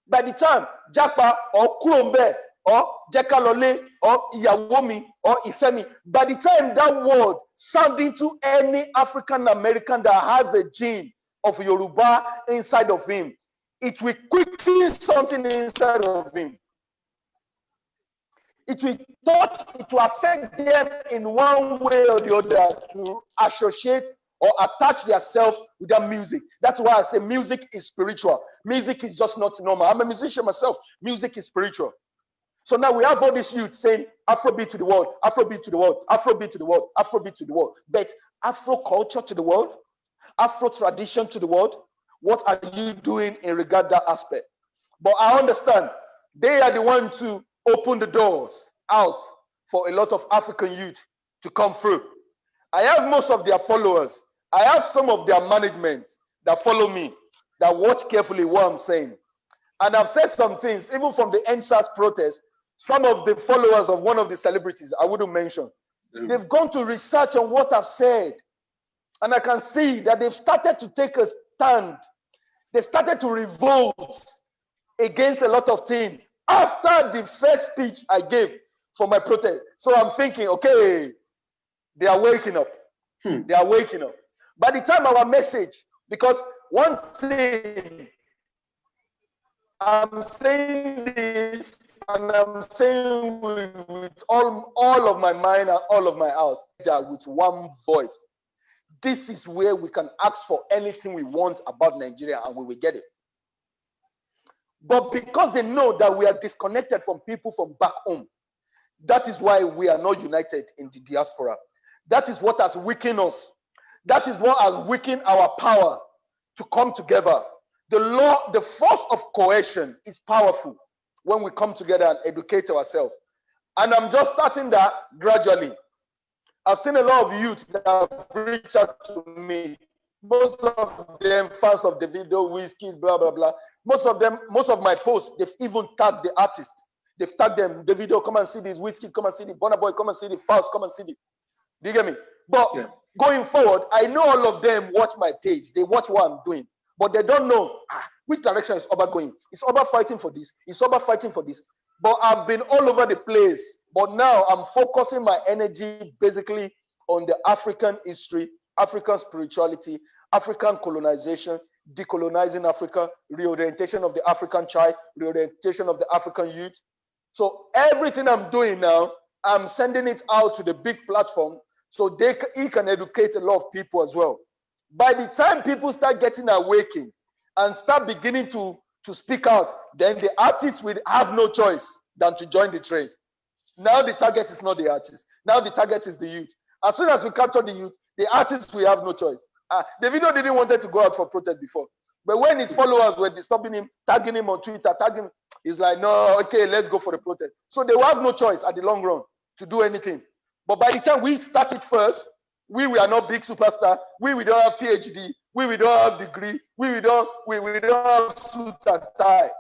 by the time Japa or Kurombe or Jekalole or Iyawomi or Ifemi, by the time that word sounding to any African American that has a gene of Yoruba inside of him, it will quicken something inside of him. It will touch, it will affect them in one way or the other to associate or attach themselves with that music. That's why I say music is spiritual. Music is just not normal. I'm a musician myself. Music is spiritual. So now we have all this youth saying Afrobeat to the world, Afrobeat to the world, Afrobeat to the world, Afrobeat to the world. But Afro culture to the world, Afro tradition to the world, what are you doing in regard to that aspect? But I understand they are the ones to open the doors out for a lot of African youth to come through. I have most of their followers. I have some of their management that follow me, that watch carefully what I'm saying. And I've said some things, even from the NSAS protest, some of the followers of one of the celebrities, I wouldn't mention, they've gone to research on what I've said. And I can see that they've started to take a stand. They started to revolt against a lot of things after the first speech I gave for my protest. So I'm thinking, okay, they are waking up. They are waking up. By the time our message, because one thing, I'm saying this, and I'm saying with all of my mind and all of my heart, with one voice. This is where we can ask for anything we want about Nigeria and we will get it. But because they know that we are disconnected from people from back home, that is why we are not united in the diaspora. That is what has weakened us. That is what has weakened our power to come together. The force of cohesion is powerful when we come together and educate ourselves. And I'm just starting that gradually. I've seen a lot of youth that have reached out to me. Most of them fans of the video, Wizkid, blah, blah, blah. Most of my posts, they've even tagged the artist. They've tagged them, the video, come and see this, Wizkid, come and see the Burna Boy, come and see the Faust, come and see the. Do you get me? But going forward, I know all of them watch my page. They watch what I'm doing. But they don't know which direction is Oba going. Is Oba fighting for this? Is Oba fighting for this? But I've been all over the place. But now I'm focusing my energy basically on the African history, African spirituality, African colonization, decolonizing Africa, reorientation of the African child, reorientation of the African youth. So everything I'm doing now, I'm sending it out to the big platform so he can educate a lot of people as well. By the time people start getting awakened and start beginning to speak out, then the artists will have no choice than to join the train. Now the target is not the artist. Now the target is the youth. As soon as we capture the youth, the artists will have no choice. The video didn't want to go out for protest before. But when his followers were disturbing him, tagging him on Twitter, tagging him, he's like, no, okay, let's go for the protest. So they will have no choice at the long run to do anything. But by the time we start it first, we are not big superstar. We don't have PhD. We don't have degree. We don't have suit and tie.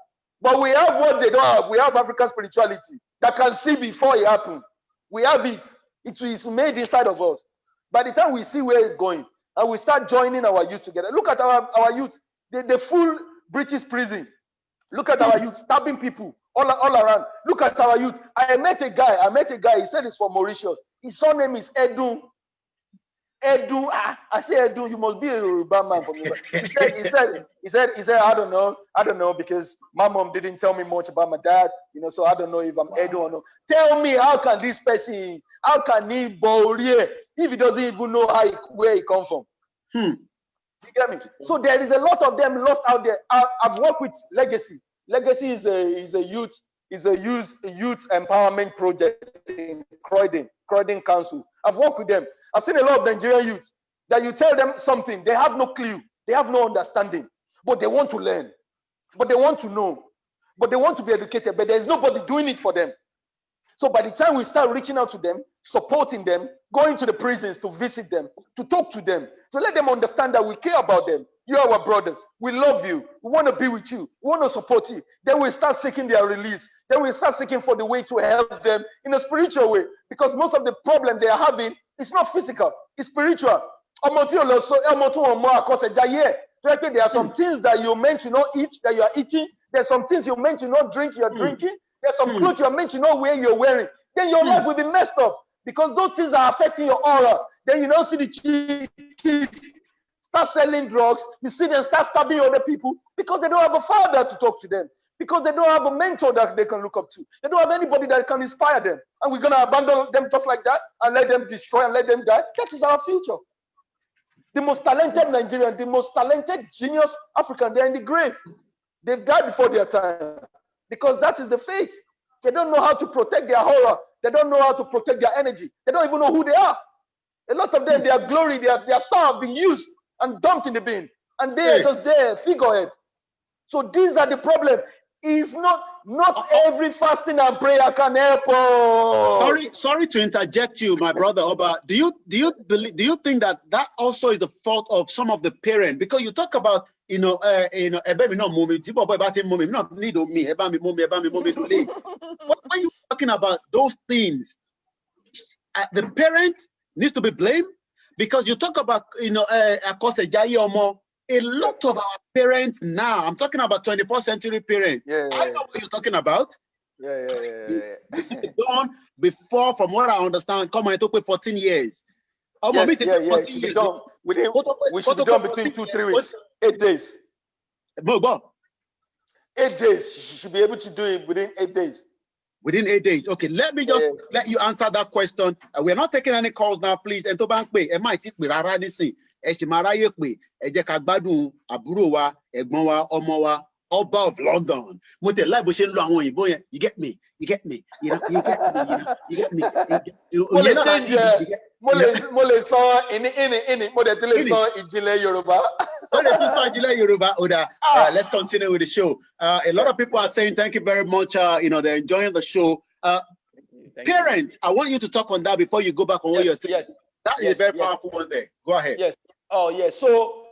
But we have what they don't have. We have African spirituality that can see before it happens. We have it. It is made inside of us. By the time we see where it's going, and we start joining our youth together. Look at our youth. The full British prison. Look at our youth stabbing people all around. Look at our youth. I met a guy. He said he's from Mauritius. His surname is Edu. I say Edu, you must be a Yoruba man for me. He said, I don't know, because my mom didn't tell me much about my dad, so I don't know if I'm Edu or not. Tell me, how can this person, how can he bowl here if he doesn't even know where he come from? You get me? So there is a lot of them lost out there. I've worked with Legacy. Legacy is a youth empowerment project in Croydon Council. I've worked with them. I've seen a lot of Nigerian youth that you tell them something, they have no clue, they have no understanding, but they want to learn, but they want to know, but they want to be educated, but there's nobody doing it for them. So by the time we start reaching out to them, supporting them, going to the prisons to visit them, to talk to them, to let them understand that we care about them. You are our brothers. We love you. We want to be with you. We want to support you. Then we start seeking their release. Then we start seeking for the way to help them in a spiritual way. Because most of the problem they are having is not physical. It's spiritual. There are some things that you're meant to not eat, that you are eating. There's some things you're meant to not drink, you're drinking. There's some clothes you're meant to not wear, you're wearing. Then your life will be messed up because those things are affecting your aura. Then you don't see the kids start selling drugs. You see them start stabbing other people because they don't have a father to talk to them, because they don't have a mentor that they can look up to. They don't have anybody that can inspire them. And we're going to abandon them just like that and let them destroy and let them die. That is our future. The most talented Nigerian, the most talented genius African, they're in the grave. They've died before their time because that is the fate. They don't know how to protect their aura. They don't know how to protect their energy. They don't even know who they are. A lot of them, their glory, their star have been used and dumped in the bin. And they are just there, figurehead. So these are the problem. It's not every fasting and prayer can help us. Sorry to interject you, my brother Oba. Do you think that also is the fault of some of the parents? Because you talk about when you talking about those things, the parents needs to be blamed, because you talk about a lot of our parents now, I'm talking about 21st century parents. I know what you're talking about. Done before, from what I understand, come on, it took 14 years. We should be done between 2-3 weeks. 8 days. 8 days. You should be able to do it within 8 days. Within 8 days. Okay, let me just let you answer that question. We're not taking any calls now, please. And to bank pay, Oba of London. You get me? You get me? You get me? Let's continue with the show. A lot of people are saying thank you very much. They're enjoying the show. Parents, I want you to talk on that before you go back on what you're saying. That is a very powerful one there. Go ahead. Yes. Oh, yes. So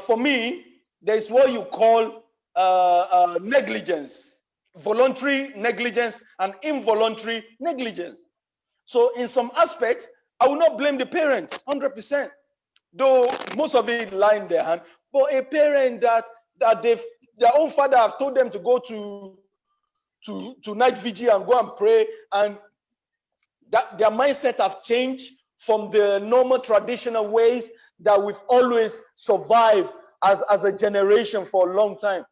for me, there's what you call negligence, voluntary negligence and involuntary negligence. So in some aspects, I will not blame the parents 100%, though most of it lie in their hand. But a parent that their own father have told them to go to night vigil and go and pray, and that their mindset have changed from the normal traditional ways that we've always survived as a generation for a long time.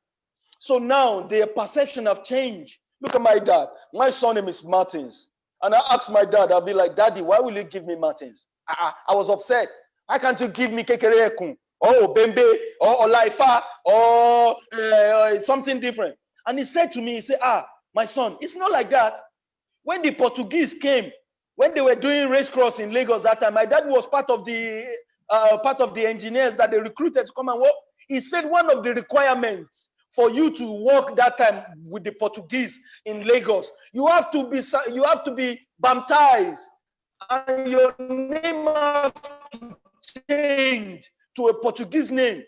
So now their perception have changed. Look at my dad. My son name is Martins. And I asked my dad, I'll be like, Daddy, why will you give me Martins? I was upset. Why can't you give me Kekere Ekun or Bembe or Olaifa or something different? And he said to me, he said, my son, it's not like that. When the Portuguese came, when they were doing race cross in Lagos that time, my dad was part of the engineers that they recruited to come and work. He said one of the requirements for you to work that time with the Portuguese in Lagos, you have to be baptized, and your name has to change to a Portuguese name.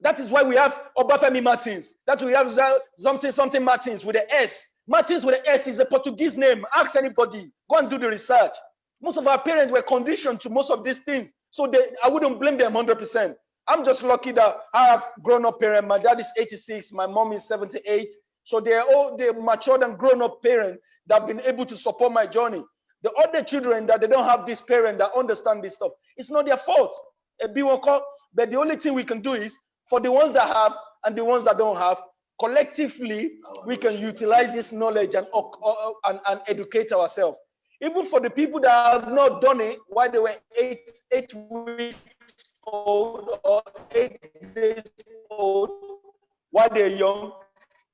That is why we have Obafemi Martins. That we have something Martins with the S. Martins with the S is a Portuguese name. Ask anybody. Go and do the research. Most of our parents were conditioned to most of these things. So I wouldn't blame them 100%. I'm just lucky that I have grown-up parents. My dad is 86. My mom is 78. So they're matured and grown-up parents that have been able to support my journey. The other children that they don't have this parent that understand this stuff, it's not their fault. But the only thing we can do is, for the ones that have and the ones that don't have, collectively, we can utilize this knowledge and educate ourselves. Even for the people that have not done it while they were 8 weeks old or 8 days old, while they're young,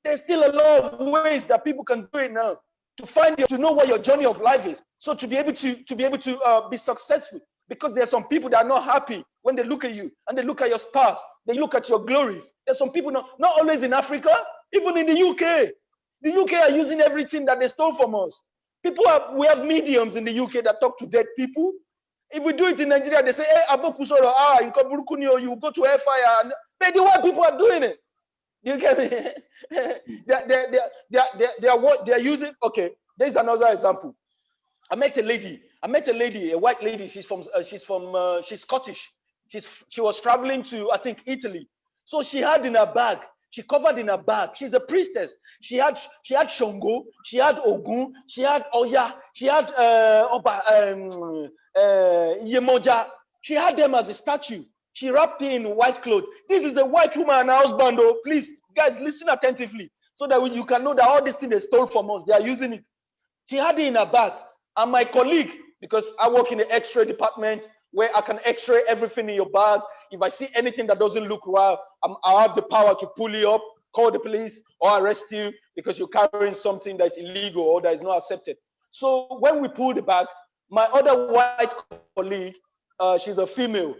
there's still a lot of ways that people can do it now to know what your journey of life is. So to be able to be successful, because there's some people that are not happy when they look at you and they look at your stars, they look at your glories. There's some people not always in Africa, even in the UK. The UK are using everything that they stole from us. We have mediums in the UK that talk to dead people. If we do it in Nigeria, they say, hey, Abokusoro, in Kaburukuni, you go to hellfire. But the white people are doing it. You get me? They're using. Okay, there's another example. I met a lady, a white lady. She's Scottish. She was traveling to, I think, Italy. So she had in her bag, she covered in her bag. She's a priestess. She had Shango, she had Ogun, she had Oya, she had Yemoja. She had them as a statue. She wrapped it in white clothes. This is a white woman and husband, though. Please, guys, listen attentively so that you can know that all these things they stole from us, they are using it. She had it in her bag. And my colleague, because I work in the X-ray department where I can X-ray everything in your bag. If I see anything that doesn't look right, I have the power to pull you up, call the police, or arrest you because you're carrying something that's illegal or that is not accepted. So when we pulled the bag, my other white colleague, she's a female.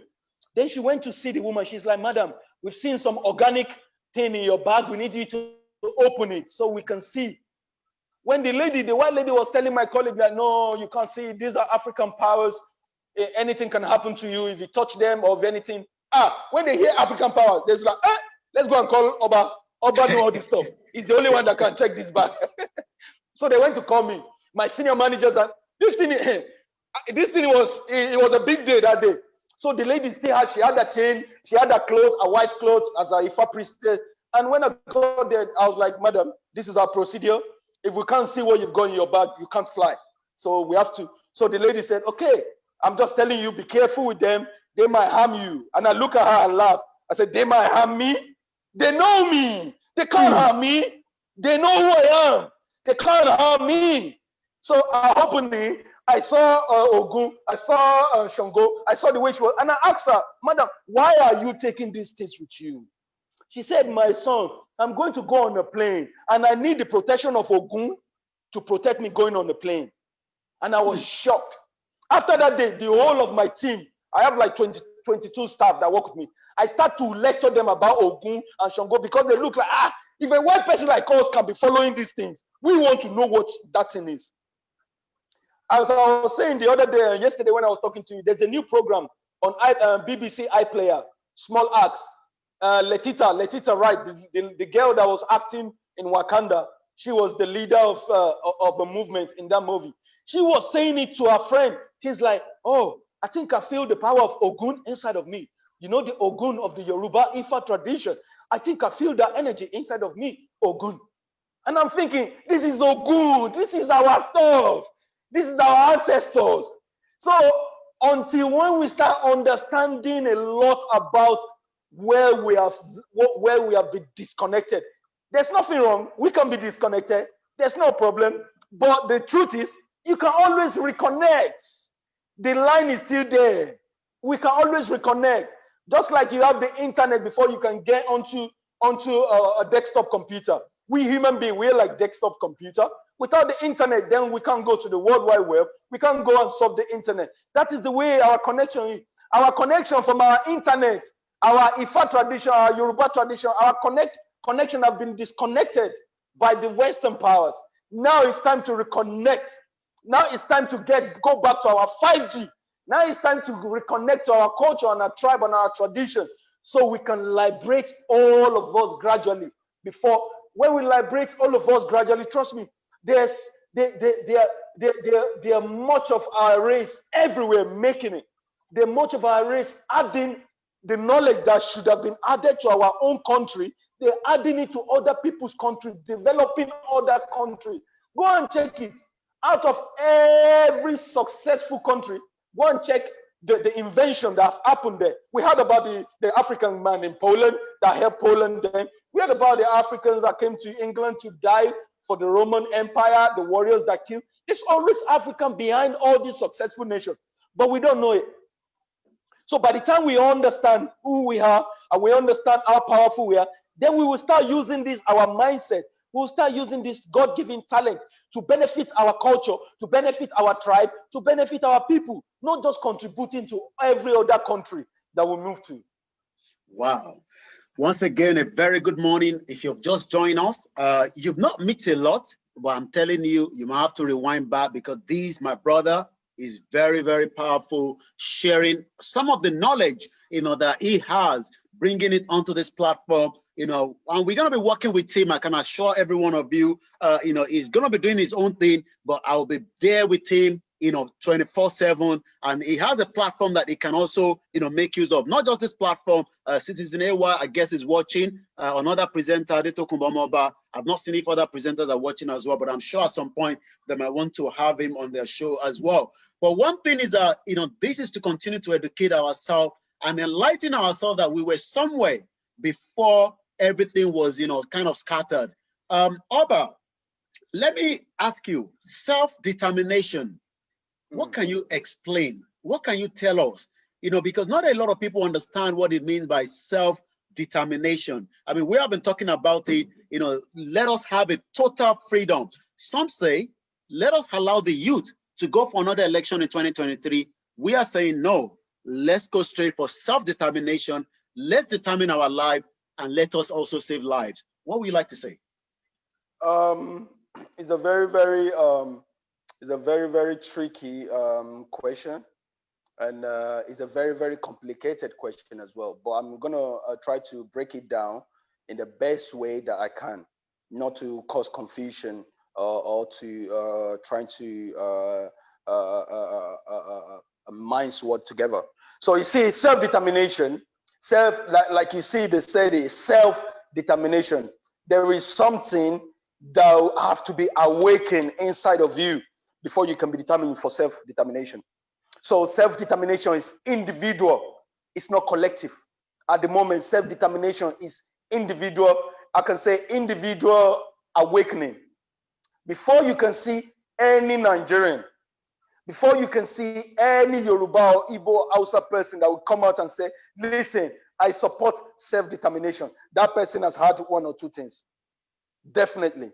Then she went to see the woman. She's like, madam, we've seen some organic thing in your bag. We need you to open it so we can see. When the white lady was telling my colleague that, no, you can't see, these are African powers. Anything can happen to you if you touch them or if anything. When they hear African powers, they're like, let's go and call Oba. Oba know all this stuff. He's the only one that can check this bag. So they went to call me. My senior managers, and this thing was a big day that day. So the lady she had a chain, she had a clothes, a white clothes as a Ifa priestess. And when I got there, I was like, madam, this is our procedure. If we can't see what you've got in your bag, you can't fly. So we have to. So the lady said, okay, I'm just telling you, be careful with them. They might harm you. And I look at her and laugh. I said, they might harm me. They know me. They can't harm me. They know who I am. They can't harm me. So openly, I saw Ogun, I saw Shango, I saw the way she was. And I asked her, madam, why are you taking these things with you? She said, my son, I'm going to go on a plane and I need the protection of Ogun to protect me going on the plane. And I was shocked. After that day, the whole of my team, I have like 22 staff that work with me. I start to lecture them about Ogun and Shango because they look like, if a white person like us can be following these things, we want to know what that thing is. As I was saying the other day, yesterday when I was talking to you, there's a new program on BBC iPlayer, Small Acts. Letita Wright, the girl that was acting in Wakanda, she was the leader of a movement in that movie. She was saying it to her friend. She's like, oh, I think I feel the power of Ogun inside of me. You know, the Ogun of the Yoruba Ifa tradition. I think I feel that energy inside of me, Ogun. And I'm thinking, this is Ogun. This is our stuff. This is our ancestors. So until when we start understanding a lot about where we have been disconnected, there's nothing wrong. We can be disconnected. There's no problem. But the truth is, you can always reconnect. The line is still there. We can always reconnect. Just like you have the internet before you can get onto a desktop computer. We human beings, we're like desktop computer. Without the internet, then we can't go to the World Wide Web. We can't go and solve the internet. That is the way our connection is. Our connection from our internet, our Ifa tradition, our Yoruba tradition, our connection have been disconnected by the Western powers. Now it's time to reconnect. Now it's time to go back to our 5G. Now it's time to reconnect to our culture and our tribe and our tradition so we can liberate all of us gradually. Before, when we liberate all of us gradually, trust me, there are much of our race everywhere making it. There are much of our race adding the knowledge that should have been added to our own country. They're adding it to other people's country, developing other countries. Go and check it. Out of every successful country, go and check the invention that happened there. We heard about the African man in Poland that helped Poland then. We heard about the Africans that came to England to die for the Roman Empire, the warriors that killed. There's always African behind all these successful nations, but we don't know it. So by the time we understand who we are and we understand how powerful we are, then we will start using this, our mindset. We will start using this God-given talent to benefit our culture, to benefit our tribe, to benefit our people, not just contributing to every other country that we move to. Wow. Once again, a very good morning. If you've just joined us, you've not missed a lot, but I'm telling you, you might have to rewind back because this, my brother, is very, very powerful, sharing some of the knowledge, that he has, bringing it onto this platform, and we're going to be working with him. I can assure every one of you, he's going to be doing his own thing, but I'll be there with him, 24/7, and he has a platform that he can also, make use of. Not just this platform. Citizen AY, I guess, is watching. Another presenter, Adeto Kumbamoba. I've not seen if other presenters are watching as well, but I'm sure at some point they might want to have him on their show as well. But one thing is that, this is to continue to educate ourselves and enlighten ourselves that we were somewhere before everything was, kind of scattered. Oba, let me ask you, self-determination. What can you explain? What can you tell us? Because not a lot of people understand what it means by self-determination. I mean, we have been talking about it, let us have a total freedom. Some say, let us allow the youth to go for another election in 2023. We are saying, no, let's go straight for self-determination. Let's determine our life and let us also save lives. What would you like to say? It's a very, very tricky question, and it's a very, very complicated question as well. But I'm gonna try to break it down in the best way that I can, not to cause confusion or to try to mince word together. So you see, self-determination, like you see, they say it, self-determination. There is something that will have to be awakened inside of you before you can be determined for self-determination. So self-determination is individual. It's not collective. At the moment, self-determination is individual. I can say individual awakening. Before you can see any Nigerian, before you can see any Yoruba or Igbo Hausa person that will come out and say, listen, I support self-determination, that person has had one or two things. Definitely.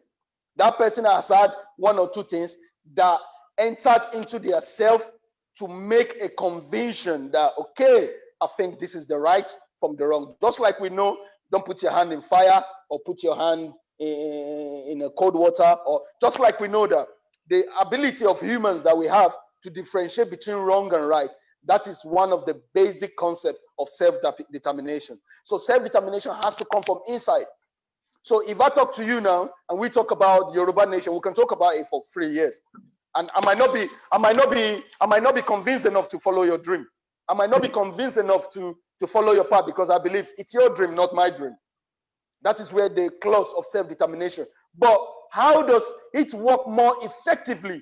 That person has had one or two things that entered into their self to make a conviction that, okay, I think this is the right from the wrong. Just like we know, don't put your hand in fire or put your hand in a cold water, or just like we know that the ability of humans that we have to differentiate between wrong and right, that is one of the basic concepts of self-determination. So self-determination has to come from inside. So if I talk to you now and we talk about the Yoruba nation, we can talk about it for 3 years. And I might not be convinced enough to follow your dream. I might not be convinced enough to follow your path, because I believe it's your dream, not my dream. That is where the clause of self-determination. But how does it work more effectively?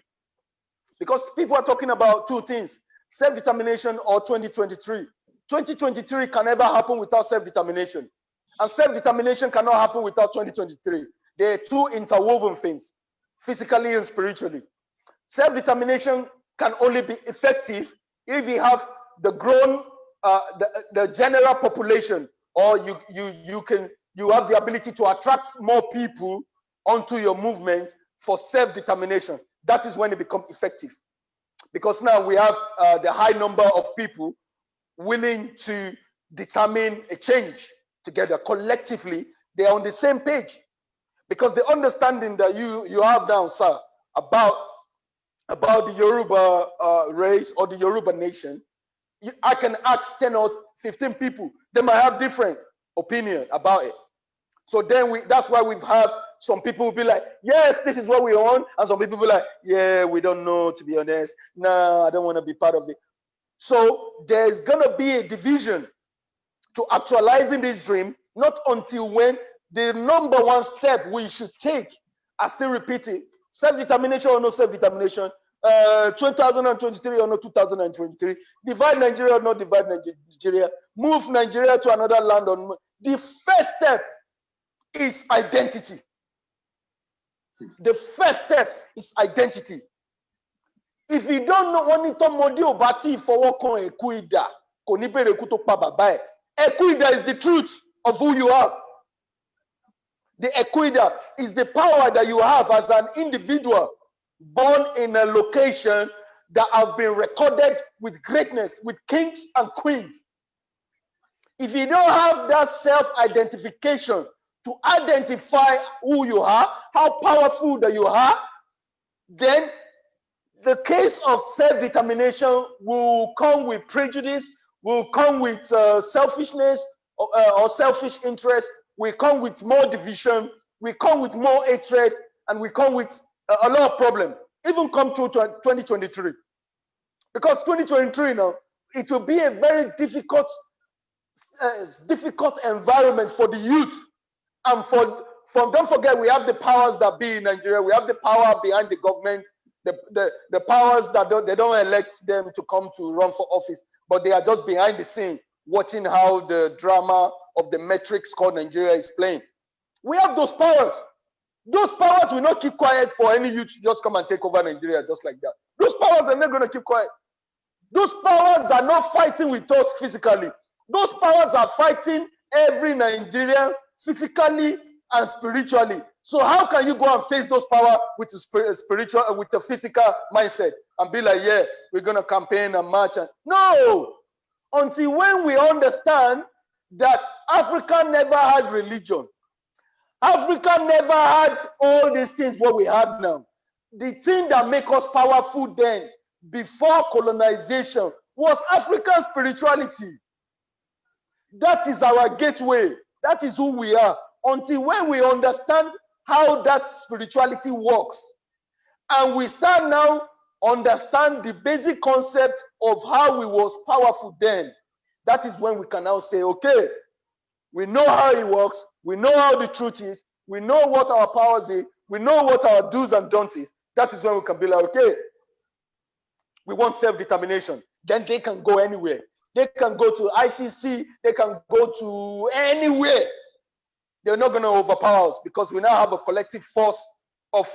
Because people are talking about two things, self-determination or 2023. 2023 can never happen without self-determination. And self-determination cannot happen without 2023. They are two interwoven things, physically and spiritually. Self-determination can only be effective if you have the grown, the general population, or you have the ability to attract more people onto your movement for self-determination. That is when it becomes effective. Because now we have the high number of people willing to determine a change together collectively. They are on the same page, because the understanding that you have now, sir, about the Yoruba race or the Yoruba nation, I can ask 10 or 15 people. They might have different opinion about it. So then that's why we've had some people will be like, yes, this is what we want. And some people will be like, yeah, we don't know, to be honest. Nah, I don't want to be part of it. So there's going to be a division to actualizing this dream, not until when the number one step we should take, I still repeat it, self-determination or no self-determination, 2023 or no 2023, divide Nigeria or not divide Nigeria, move Nigeria to another land. The first step is identity. The first step is identity. If you don't know what to modi obati for kon ekuida, kò ní bẹ̀rẹ̀ ikú tó pa bàbá ẹ̀. Ekuida is the truth of who you are. The ekuida is the power that you have as an individual born in a location that have been recorded with greatness, with kings and queens. If you don't have that self-identification to identify who you are, how powerful that you are, then the case of self-determination will come with prejudice, will come with selfishness or selfish interest, will come with more division, will come with more hatred, and will come with a lot of problems, even come to 2023. Because 2023 now, it will be a very difficult environment for the youth. And don't forget, we have the powers that be in Nigeria. We have the power behind the government, the powers that they don't elect them to come to run for office, but they are just behind the scene, watching how the drama of the matrix called Nigeria is playing. We have those powers. Those powers will not keep quiet for any youth to just come and take over Nigeria just like that. Those powers are not going to keep quiet. Those powers are not fighting with us physically. Those powers are fighting every Nigerian physically and spiritually. So how can you go and face those powers with a spiritual, with a physical mindset and be like, yeah, we're going to campaign and march? No! Until when we understand that Africa never had religion. Africa never had all these things what we have now. The thing that make us powerful then, before colonization, was African spirituality. That is our gateway. That is who we are. Until when we understand how that spirituality works, and we start now understand the basic concept of how we was powerful then, that is when we can now say, okay, we know how it works, we know how the truth is, we know what our powers is, we know what our do's and don'ts is. That is when we can be like, okay, we want self-determination. Then they can go anywhere. They can go to ICC, they can go to anywhere. They're not going to overpower us because we now have a collective force of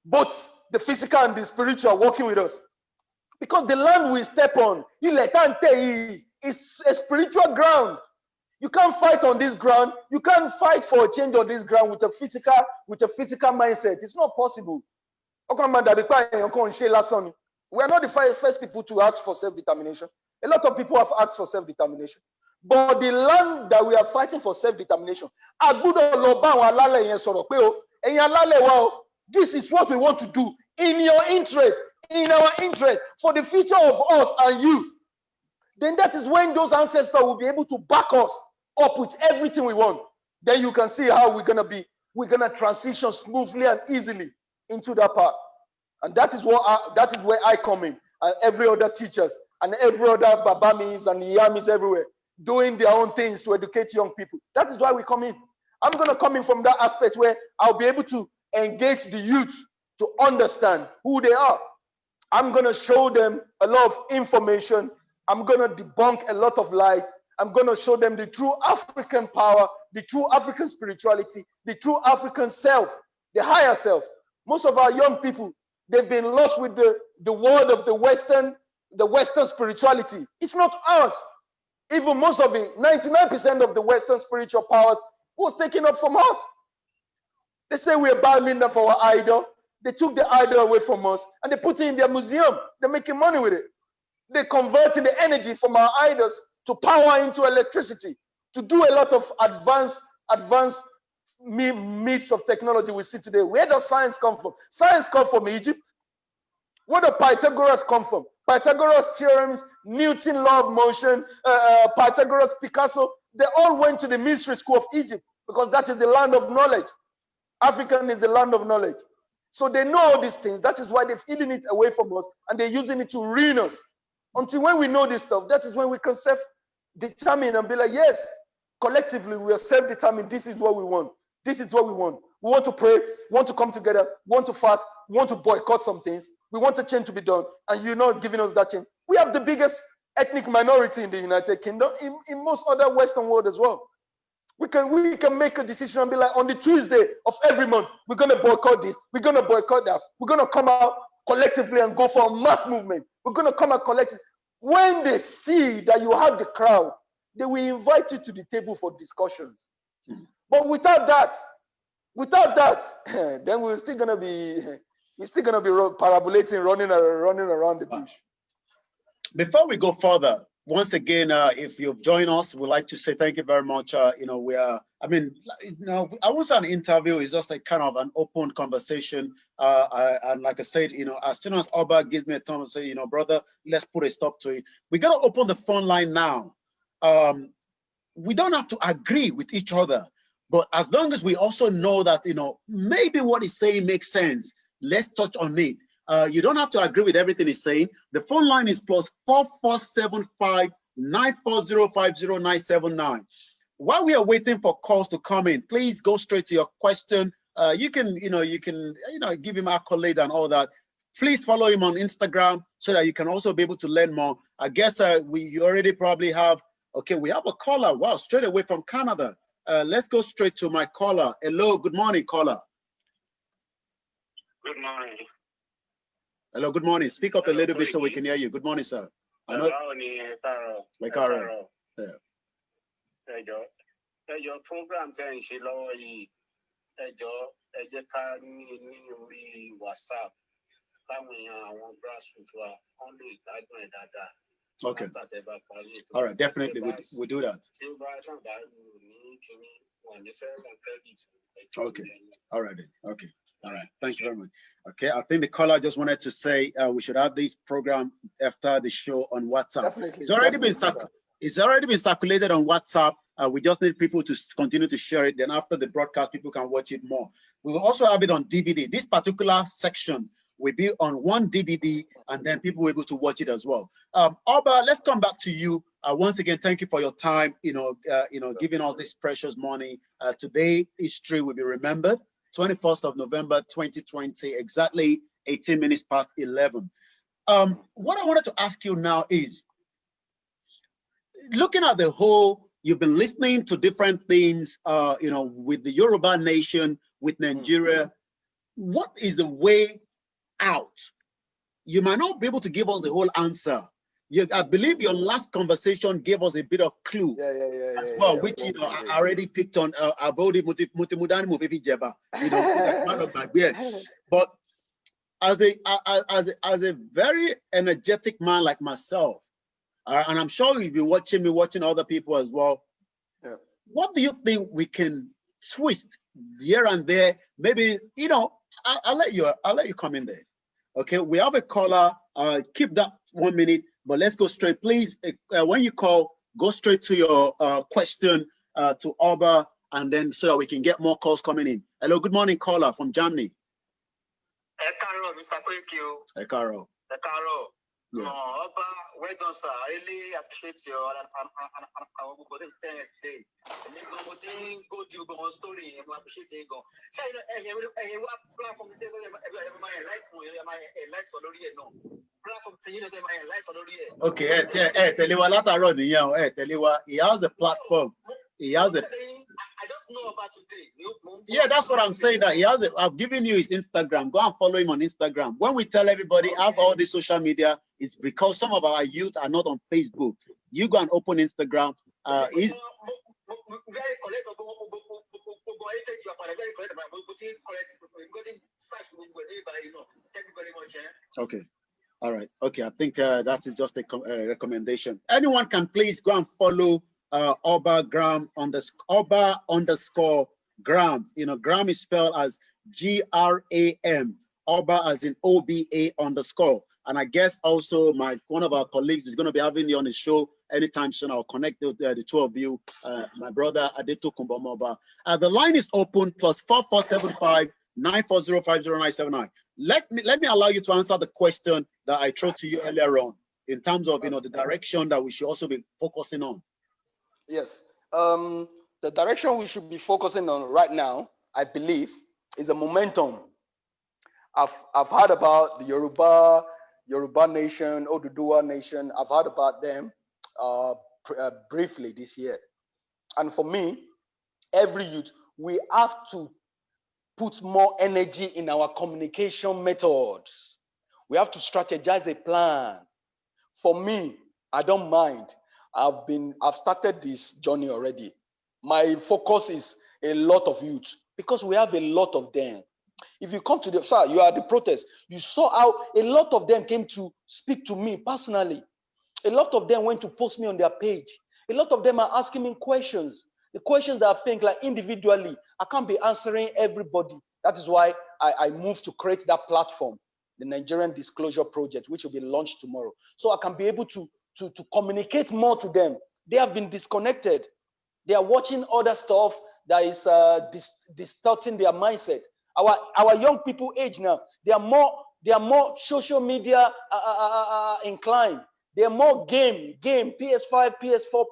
both the physical and the spiritual working with us. Because the land we step on, is a spiritual ground. You can't fight on this ground. You can't fight for a change on this ground with a physical mindset. It's not possible. We are not the first people to ask for self-determination. A lot of people have asked for self-determination. But the land that we are fighting for self-determination, this is what we want to do in your interest, in our interest, for the future of us and you. Then that is when those ancestors will be able to back us up with everything we want. Then you can see how we're gonna transition smoothly and easily into that part. And that is where I come in, and every other teachers and every other babamis and yamis everywhere doing their own things to educate young people. That is why we come in. I'm gonna come in from that aspect where I'll be able to engage the youth to understand who they are. I'm gonna show them a lot of information. I'm gonna debunk a lot of lies. I'm gonna show them the true African power, the true African spirituality, the true African self, the higher self. Most of our young people, they've been lost with the world of the Western spirituality. It's not ours. Even most of it, 99% of the Western spiritual powers was taken up from us. They say we are bowing down for our idol. They took the idol away from us and they put it in their museum. They're making money with it. They're converting the energy from our idols to power into electricity, to do a lot of advanced means of technology we see today. Where does science come from? Science comes from Egypt. Where does Pythagoras come from? Pythagoras theorems, Newton law of motion, Pythagoras, Picasso, they all went to the mystery school of Egypt because that is the land of knowledge. African is the land of knowledge. So they know all these things. That is why they've hidden it away from us and they're using it to ruin us. Until when we know this stuff, that is when we can self-determine and be like, yes, collectively we are self-determined. This is what we want. This is what we want. We want to pray, we want to come together, we want to fast, we want to boycott some things. We want a change to be done, and you're not giving us that change. We have the biggest ethnic minority in the United Kingdom, in most other Western world as well. We can make a decision and be like, on the Tuesday of every month, we're going to boycott this, we're going to boycott that. We're going to come out collectively and go for a mass movement. We're going to come out collectively. When they see that you have the crowd, they will invite you to the table for discussions. But without that, then we're still gonna be parabolating, running around the bush. Before we go further, once again, if you've joined us, we'd like to say thank you very much. We are, I won't say an interview, it's just a kind of an open conversation. And like I said, as soon as Oba gives me a time to say, brother, let's put a stop to it. We're gonna open the phone line now. We don't have to agree with each other, but as long as we also know that, maybe what he's saying makes sense, let's touch on it. You don't have to agree with everything he's saying. The phone line is +4475 9405079. While we are waiting for calls to come in, please go straight to your question. You can give him accolade and all that. Please follow him on Instagram so that you can also be able to learn more. I guess you already probably have. Okay, we have a caller. Wow, straight away from Canada. Let's go straight to my caller. Hello, good morning, caller. Good morning. Hello, good morning. Speak up a little bit so we can hear you. Good morning, sir. I know. Program WhatsApp. Okay. All right, definitely we do that. Okay. All right. Okay. All right. Thank you very much. Okay. I think the caller just wanted to say we should have this program after the show on WhatsApp. Definitely. It's already been circulated on WhatsApp. We just need people to continue to share it. Then after the broadcast, people can watch it more. We will also have it on DVD. This particular section will be on one DVD, and then people will be able to watch it as well. Oba, let's come back to you. Once again, thank you for your time, giving us this precious morning. Today, history will be remembered, 21st of November, 2020, exactly 18 minutes past 11. What I wanted to ask you now is, looking at the whole, you've been listening to different things, with the Yoruba nation, with Nigeria. What is the way out? You might not be able to give us the whole answer. I believe your last conversation gave us a bit of clue as well, which I already picked on. But as a very energetic man like myself, and I'm sure you've been watching other people as well. Yeah. What do you think we can twist here and there? Maybe I'll let you come in there. Okay, we have a caller. Keep that 1 minute, but let's go straight. Please, when you call, go straight to your question to Oba, and then so that we can get more calls coming in. Hello, good morning, caller from Germany. Ekaro, Mr. Kwekio. Ekaro. Yeah. Oba, well done, sir. I really appreciate you. And I'm going to tell you today. Go to your story. I appreciate you. Platform okay, he has a platform. He has a. I just know about today. Yeah, that's what I'm saying. That he has. I've given you his Instagram. Go and follow him on Instagram. When we tell everybody have all this social media, it's because some of our youth are not on Facebook. You go and open Instagram. He's. Okay. All right. Okay. I think that is just a recommendation. Anyone can please go and follow Oba Gram Oba _ Gram. Gram is spelled as GRAM. Oba as in OBA _. And I guess also one of our colleagues is going to be having you on the show anytime soon. I'll connect the two of you, my brother Adeto Kumbamoba. The line is open, +4475 940 50979. Let me allow you to answer the question that I threw to you earlier on in terms of the direction that we should also be focusing on. Yes. The direction we should be focusing on right now, I believe, is a momentum. I've heard about the Yoruba nation, Oduduwa nation. I've heard about them briefly this year. And for me, every youth, we have to put more energy in our communication methods. We have to strategize a plan. For me, I don't mind. I've started this journey already. My focus is a lot of youth because we have a lot of them. If you come to the, sir, you are at the protest. You saw how a lot of them came to speak to me personally. A lot of them went to post me on their page. A lot of them are asking me questions. The questions that I think like individually, I can't be answering everybody. That is why I moved to create that platform, the Nigerian Disclosure Project, which will be launched tomorrow. So I can be able to communicate more to them. They have been disconnected. They are watching other stuff that is distorting their mindset. Our young people age now, they are more social media inclined. They are more game, PS5, PS4,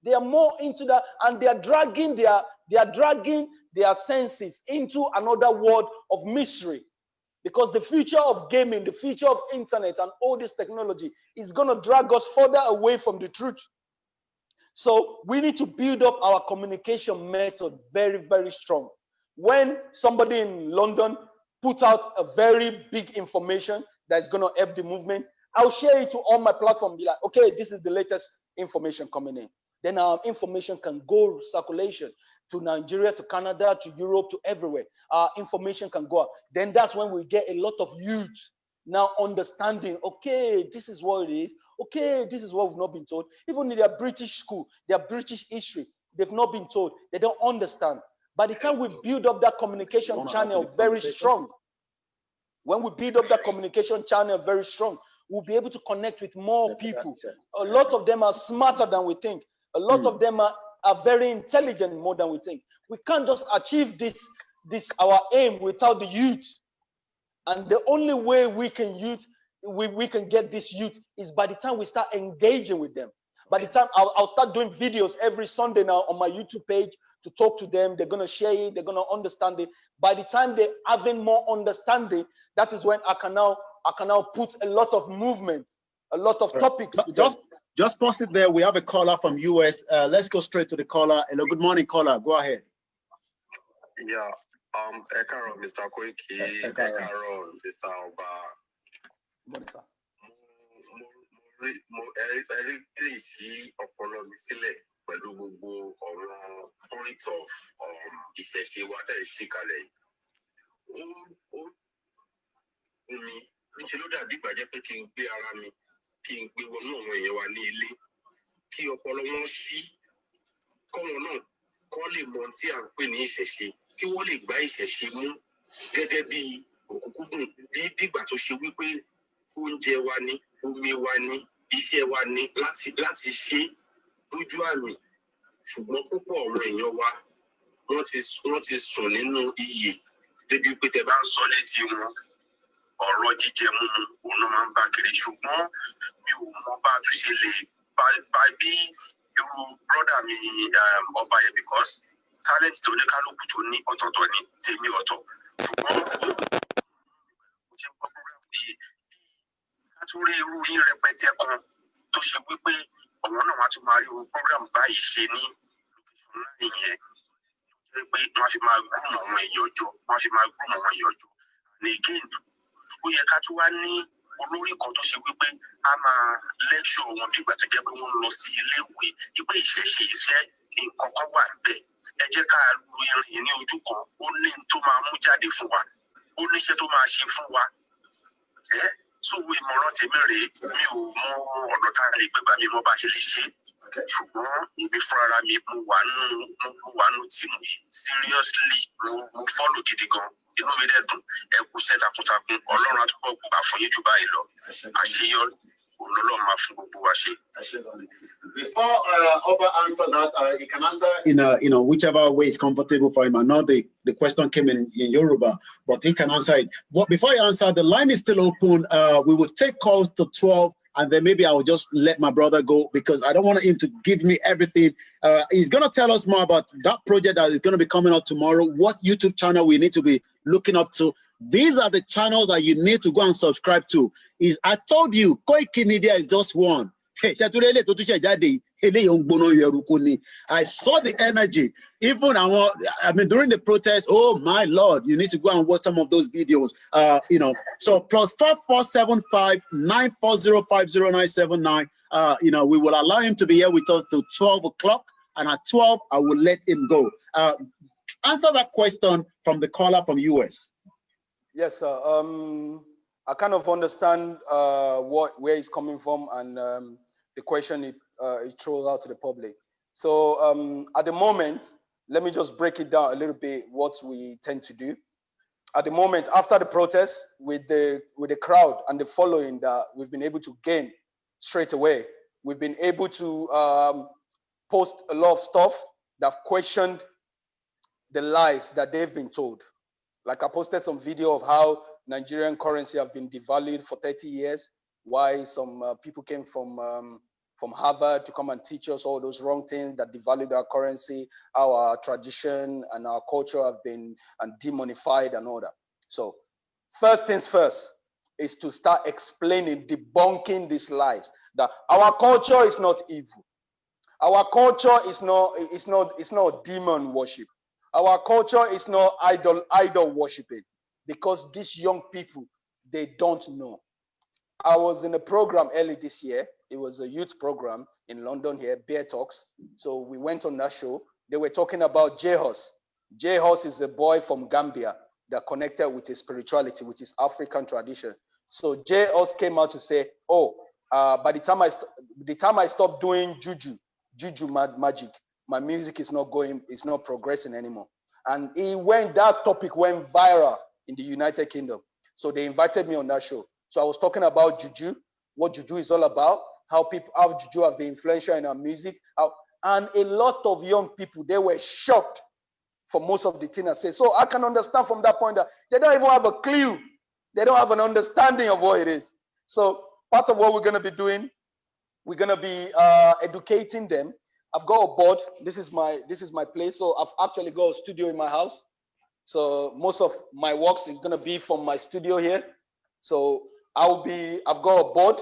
they are more into that, and they are dragging their senses into another world of mystery. Because the future of gaming, the future of internet and all this technology is going to drag us further away from the truth. So we need to build up our communication method very, very strong. When somebody in London puts out a very big information that's going to help the movement, I'll share it to all my platform. Be like, okay, this is the latest information coming in. Then our information can go circulation to Nigeria, to Canada, to Europe, to everywhere. Our information can go out. Then that's when we get a lot of youth now understanding, okay, this is what it is. Okay, this is what we've not been told. Even in their British school, their British history, they've not been told. They don't understand. By the time we build up that communication channel very strong, when we build up that communication channel very strong, we'll be able to connect with more people. A lot of them are smarter than we think. A lot of them are very intelligent more than we think. We can't just achieve this our aim without the youth. And the only way we can get this youth is by the time we start engaging with them. By the time I'll start doing videos every Sunday now on my YouTube page to talk to them. They're going to share it. They're going to understand it. By the time they're having more understanding, that is when I can now put a lot of movement, a lot of topics. Just pause it there. We have a caller from US. Let's go straight to the caller. Hello, good morning, caller. Go ahead. Yeah. Ekaro, Mr. Koiki, Ekaro, Mr. Oba. Mo really see ọpọlọ mi sílẹ̀ pẹ̀lú gbogbo ọ̀rọ̀ point of ìṣẹ̀ṣe wa tẹ̀ sí kalẹ̀. Ó mi níṣẹ́ ló dàbí ìgbàjẹ́ pé kí n gbé ara mi kí n gbé wọnú àwọn èèyàn wa ní ilé kí ọpọlọ wọn ṣí kọ́wọn náà kọ́ lè mọ tí à ń pè ní ìṣẹ̀ṣe kí wọ́n lè gbá ìṣẹ̀ṣe mú gẹ́gẹ́ bí òkúnkúndùn bí ìgbà tó ṣe wípé oúnjẹ wa ni omi wa ni iṣẹ́ wa ni láti ṣe lójú àmì ṣùgbọ́n púpọ̀ àwọn èèyàn wa wọ́n ti sùn nínú iyè débi pé tẹ́ bá ń sọ létí wọn ọ̀rọ̀ jíjẹ mímu òun máa ń bá kiri ṣùgbọ́n mi ò mọ bá a tún ṣe lè bá bí irú brọ́dà mi ọba yẹn because talent tó ní kálukú tó ní ọ̀tọ̀ọ̀tọ̀ ní tèmi ọ̀tọ̀ ṣùgbọ́n ó ṣe gbọ́ program yìí ká tún rí irú yín rẹpẹtẹ kan tó ṣe wípé ọ̀rọ̀ náà wá tún máa rí irú program báyìí ṣe ní location line yẹn pé wọ́n fi máa gúnmọ̀ àwọn èèyàn jọ and again ó yẹ ká tún wá ní olórí kan tó ṣe wípé a máa lecture wọn bí ìgbà tó jẹ́ pé wọ́n lọ sí iléèwé ìpè ìṣẹ̀ṣe iṣẹ́ nǹkan kan wà níbẹ̀ ẹ jẹ́ ká lu irin ní ojú kan ó ní tó máa mú jáde fún wa ó níṣẹ́ tó máa ṣe fún wa so ìmọ̀ràn tèmi rèé mi ò mọ ọ̀nà tá a lè gbégbá mi mọ́ bá ṣe lè ṣe ṣùgbọ́n ibi fúnra mi mo wà nù tìmù yìí seriously mo follow gidi gan inú mi dẹ̀ dùn ẹ kú iṣẹ́ takuntakun Ọlọ́run á túbọ̀ gbà fún yín jù báyìí lọ àṣeyọrí òun lọ́lọ́run máa fún gbogbo wa ṣe. Before Oba answer that, he can answer in whichever way is comfortable for him. I know the question came in Yoruba, but he can answer it. But before he answer, the line is still open. We will take calls to 12, and then maybe I will just let my brother go because I don't want him to give me everything. He's going to tell us more about that project that is going to be coming out tomorrow, what YouTube channel we need to be looking up to. These are the channels that you need to go and subscribe to. I told you, Koiki Media is just one. I saw the energy. Even during the protest, oh my Lord, you need to go and watch some of those videos. So +4475 940 we will allow him to be here with us till 12 o'clock, and at 12 I will let him go. Answer that question from the caller from US. Yes, sir. I kind of understand where he's coming from and the question it throws out to the public. So at the moment, let me just break it down a little bit what we tend to do. At the moment, after the protest, with the crowd and the following that we've been able to gain straight away, we've been able to post a lot of stuff that have questioned the lies that they've been told. Like I posted some video of how Nigerian currency have been devalued for 30 years, why some people came from Harvard to come and teach us all those wrong things that devalued our currency, how our tradition and our culture have been demonified and all that. So first things first is to start explaining, debunking these lies, that our culture is not evil. Our culture is not demon worship. Our culture is not idol worshiping, because these young people, they don't know. I was in a program early this year. It was a youth program in London here, Bear Talks. So we went on that show. They were talking about J-Hus. J-Hus is a boy from Gambia that connected with his spirituality, with his African tradition. So J-Hus came out to say, oh, by the time I stopped doing juju magic, my music is not progressing anymore. And that topic went viral in the United Kingdom. So they invited me on that show. So I was talking about juju, what juju is all about, how juju have been influential in our music, and a lot of young people, they were shocked for most of the things I said. So I can understand from that point that they don't even have a clue. They don't have an understanding of what it is. So part of what we're going to be doing, we're going to be educating them. I've got a board. This is my place. So I've actually got a studio in my house. So most of my works is going to be from my studio here. So I've got a board.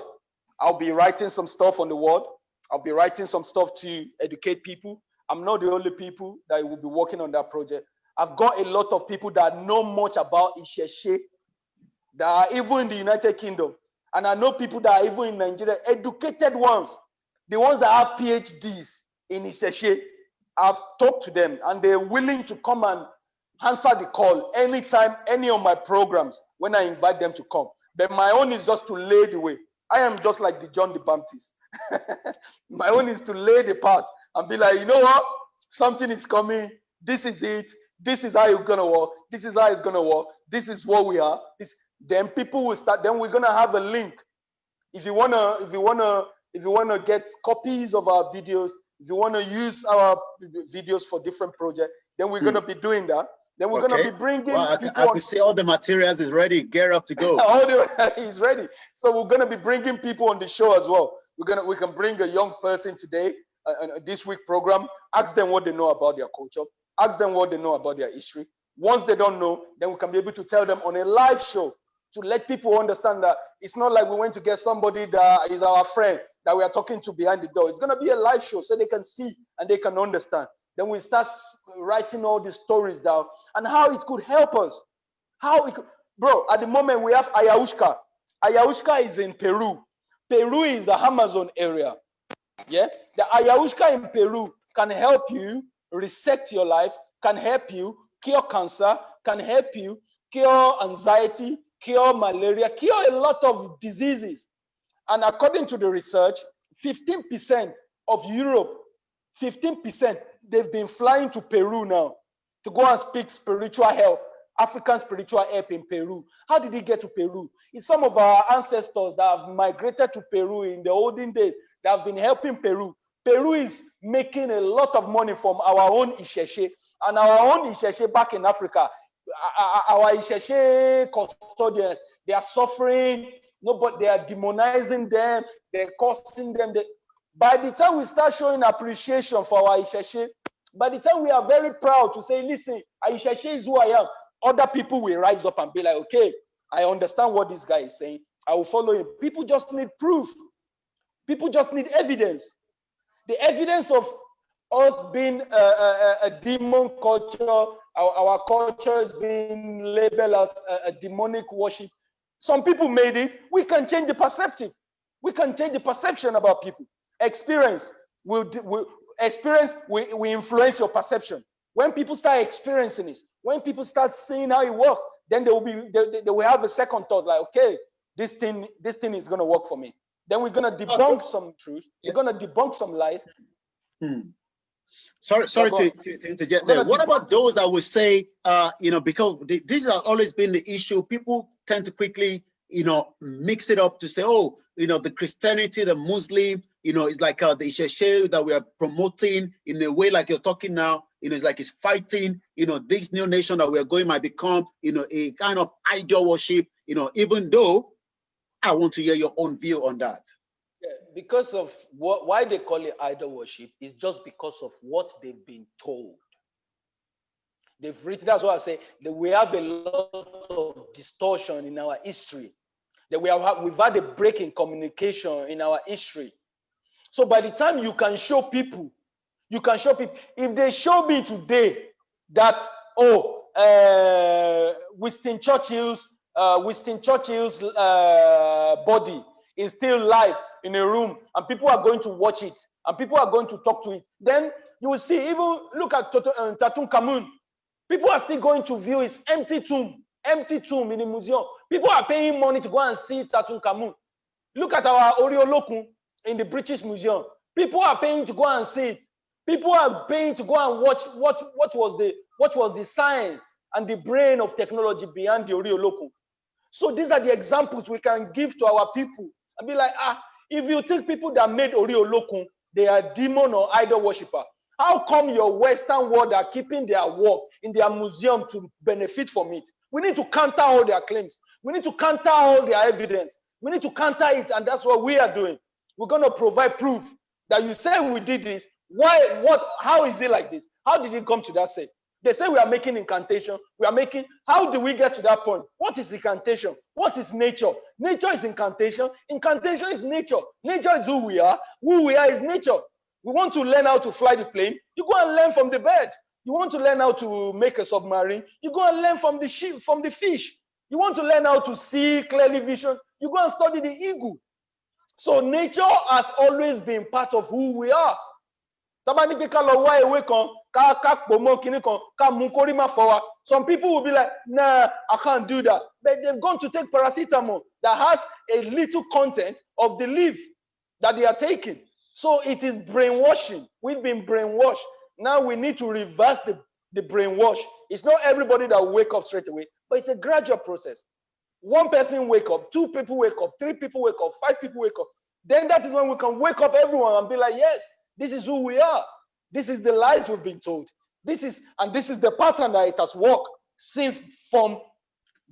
I'll be writing some stuff on the wall. I'll be writing some stuff to educate people. I'm not the only people that will be working on that project. I've got a lot of people that know much about Isheshe, that are even in the United Kingdom. And I know people that are even in Nigeria, educated ones, the ones that have PhDs in Isheshe. I've talked to them and they're willing to come and answer the call anytime, any of my programs, when I invite them to come. But my own is just to lay the way. I am just like the John the Baptist. My own is to lay the path and be like, you know what? Something is coming. This is it. This is how it's gonna work. This is how it's gonna work. This is what we are. Then people will start. Then we're gonna have a link. If you wanna get copies of our videos, if you wanna use our videos for different projects, then we're gonna be doing that. Then we're gonna be bringing people. I can see all the materials is ready. Gear up to go. He's ready. So we're gonna be bringing people on the show as well. We can bring a young person today, this week program. Ask them what they know about their culture. Ask them what they know about their history. Once they don't know, then we can be able to tell them on a live show to let people understand that it's not like we went to get somebody that is our friend that we are talking to behind the door. It's gonna be a live show so they can see and they can understand. Then we start writing all these stories down and how it could help us. Bro, at the moment we have ayahuasca. Ayahuasca is in Peru. Peru is the Amazon area. Yeah, the ayahuasca in Peru can help you reset your life, can help you cure cancer, can help you cure anxiety, cure malaria, cure a lot of diseases. And according to the research, 15% of Europe, 15%, they've been flying to Peru now to go and speak spiritual help, African spiritual help in Peru. How did he get to Peru? It's some of our ancestors that have migrated to Peru in the olden days that have been helping Peru. Peru is making a lot of money from our own Isheshe, and our own Isheshe back in Africa. Our Isheshe custodians, they are suffering. But they are demonizing them. They're cursing them. By the time we start showing appreciation for our Isheshe, by the time we are very proud to say, listen, Isheshe is who I am, other people will rise up and be like, okay, I understand what this guy is saying. I will follow him. People just need proof. People just need evidence. The evidence of us being a demon culture, our culture is being labeled as a demonic worship. Some people made it. We can change the perspective. We can change the perception about people. Experience will influence your perception. When people start experiencing it, when people start seeing how it works, then they will have a second thought like, okay, this thing is going to work for me. Then we're going to debunk some truth. We're going to debunk some lies. Sorry to interject there. What about those that would say, because this has always been the issue. People tend to quickly, mix it up to say, oh, the Christianity, the Muslim, it's like the Isheshe that we are promoting in a way like you're talking now. It's like it's fighting, this new nation that we are going might become, a kind of idol worship, even though I want to hear your own view on that. Yeah, because of why they call it idol worship is just because of what they've been told. They've written, that's why I say that we have a lot of distortion in our history. That we've had a break in communication in our history. So by the time you can show people, if they show me today that, Winston Churchill's body is still live in a room and people are going to watch it and people are going to talk to it, then you will see, even look at Tutankhamun. People are still going to view his empty tomb in the museum. People are paying money to go and see Tutankhamun. Look at our Oriolokun in the British Museum. People are paying to go and see it. People are paying to go and watch what was the science and the brain of technology behind the Oriolokun. So these are the examples we can give to our people and be like, if you think people that made Oriolokun, they are demon or idol worshiper, how come your Western world are keeping their work in their museum to benefit from it? We need to counter all their claims. We need to counter all their evidence. We need to counter it, and that's what we are doing. We're going to provide proof that you say we did this. Why? What? How is it like this? How did it come to that say? They say we are making incantation. How do we get to that point? What is incantation? What is nature? Nature is incantation. Incantation is nature. Nature is who we are. Who we are is nature. We want to learn how to fly the plane. You go and learn from the bird. You want to learn how to make a submarine. You go and learn from the sheep, from the fish. You want to learn how to see clearly vision. You go and study the eagle. So nature has always been part of who we are. Some people will be like, nah, I can't do that. But they've gone to take paracetamol that has a little content of the leaf that they are taking. So it is brainwashing. We've been brainwashed. Now we need to reverse the brainwash. It's not everybody that will wake up straight away, but it's a gradual process. One person wake up, 2 people wake up, 3 people wake up, 5 people wake up. Then that is when we can wake up everyone and be like, yes, this is who we are. This is the lies we've been told. This is the pattern that it has worked since from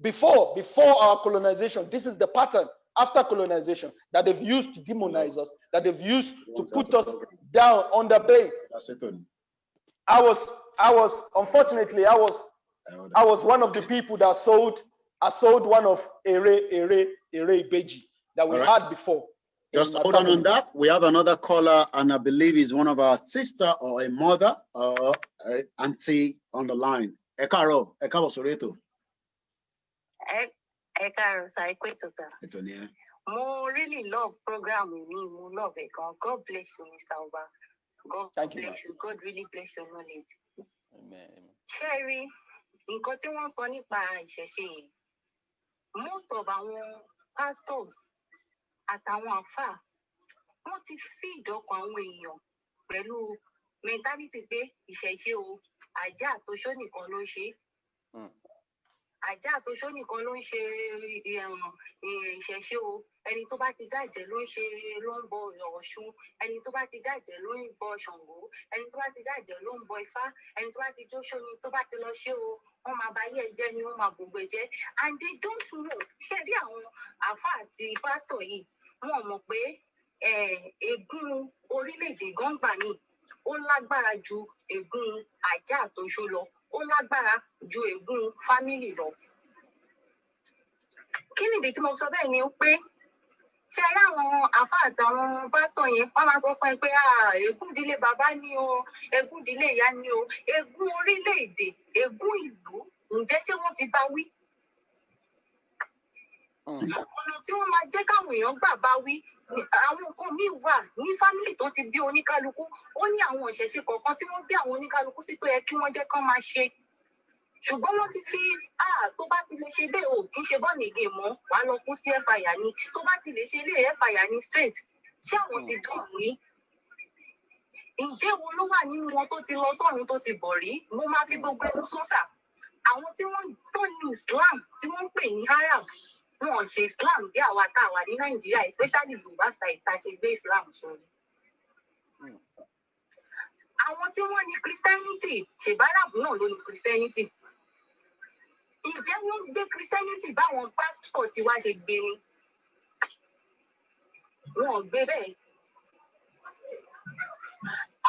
before our colonization. This is the pattern after colonization that they've used to demonize us, that they've used to put us down on the bait. I was unfortunately one of the people that sold one of Ere Ibeji that we had before. Just hold on that. We have another caller, and I believe he's one of our sister or a mother or auntie on the line. Ekaro Soreto. Ekaro sir. Mo really love program with me. Mo love it. God bless you, Mr. Oba. God bless you. God really bless your knowledge. Amen. Sherry, nǹkan tí wọ́n sọ nípa ìṣẹ̀ṣe yìí, most of our pastors àtàwọn àfáà wọ́n ti feed ọkàn àwọn èèyàn pẹ̀lú mentality pé ìṣẹ̀ṣe o àjẹ́ àtòṣó nìkan ló ń ṣe. Àjẹ́ àtòṣó nìkan ló ń ṣe ìṣẹ̀ṣe o. Ẹni tó bá ti jàjẹ́ ló ń bọ Ọ̀ṣun. Ẹni tó bá ti jàjẹ́ ló ń bọ Ṣàngó. Ẹni tó bá ti jàjẹ́ ló ń bọ Ifá. Ẹni tó bá ti jóṣó ni tó bá ti lọ ṣe o. Wọ́n máa bá yé ẹ̀jẹ̀ ni wọ́n máa gbogbo ẹ̀jẹ̀. And they don't know. Ṣé bí àwọn àfà àti pásítọ̀ yìí wọ́n mọ̀ pé ègún orílẹ̀-èdè gọ́ngbà ni ó lágbára ju ègún àjẹ́ àtòṣó lọ. Ó lágbára ju ègún fámìlì lọ. Kí nìdí tí mo sọ bẹ́ẹ̀ ni pé ṣe rí àwọn àfà àtàwọn pásítọ̀ yẹn wọ́n máa sọ fún ẹ pé ègún ìdílé bàbá ni o, ègún ìdílé ìyá ni o, ègún orílẹ̀-èdè, ègún ìlú, ǹjẹ́ ṣé wọ́n ti bá wí? Ọ̀nà tí wọ́n máa jẹ́ káwọn èèyàn gbà bá wí, àwọn nǹkan míì wà ní fámìlì tó ti bí oníkálukú, ó ní àwọn ìṣẹ̀ṣe kọ̀ọ̀kan tí wọ́n bí àwọn oníkálukú sí tó yẹ kí wọ́n jẹ́ kán máa ṣe. Ṣùgbọ́n wọ́n ti fi tó bá ti lè ṣe bẹ́ẹ̀ o kì í ṣe bọ́ọ̀nì gé mọ́ wàá lọ kú sí ẹ̀fàyà ni, tó bá ti lè ṣe ilé ẹ̀fàyà ni straight. Ṣé àwọn ti dùn ní? Ǹjẹ́ wo ló wà nínú wọn tó ti lọ sọ́run tó ti bọ̀ rí? Mo máa fi gbogbo ẹnu sọ́sà. Àwọn tí wọ́n tó ní Islam tí wọ́n ń pè ní Arab, wọn ṣe Islam bí àwa tá a wà ní Nàìjíríà, especially Yorùbá side tá a ṣe gbé Islam sọ̀rọ̀. Àwọn tí wọ́n ní Christianity, ṣèbáràbù náà ló ní Christianity. Ǹjẹ́ wọ́n gbé Christianity báwọn pásítọ̀ tí wá ṣe gbé ni? Wọn ò gbé bẹ́ẹ̀.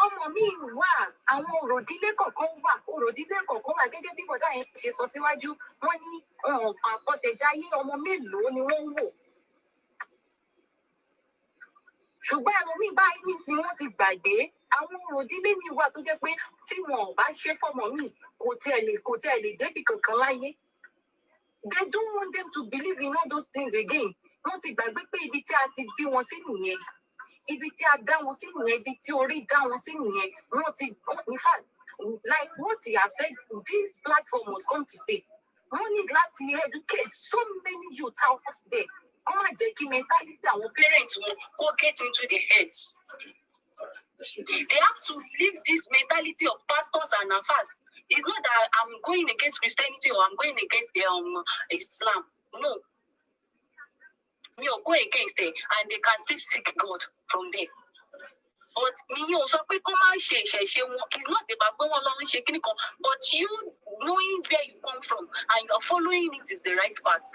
Ọmọ mi wà, àwọn òròdílé kọ̀ọ̀kan wà gẹ́gẹ́ bí bọ̀dá yẹn ṣe sọ síwájú. Wọ́n ní àkọsẹ̀jáyé ọmọ mélòó ni wọ́n ń wò. Ṣùgbọ́n ẹlòmíì báyìí nísìnyí wọ́n ti gbàgbé. Àwọn òròdílé mi wà tó jẹ́ pé tí wọn ò bá ṣe fọ́mọ mi kò tiẹ̀ lè débì kankan láyé. They don't want them to believe in all those things again. Wọ́n ti gbàgbé pé ibi tí a ti bí wọn sí nìyẹn. Ibi tí a dá wọn sí nìyẹn, ibi tí orí dá wọn sí nìyẹn. In fact, like what he has said, this platform was come to say. Wọ́n need láti educate so many youth out there. Wọ́n máa jẹ́ kí mentality àwọn parents wọn kó get into their heads. They have to leave this mentality of pastors and afas. It's not that I'm going against Christianity or I'm going against Islam. No. We are going against it and they can still seek God from there. But it's not about going along and shaking it, but you knowing where you come from and you're following it is the right path.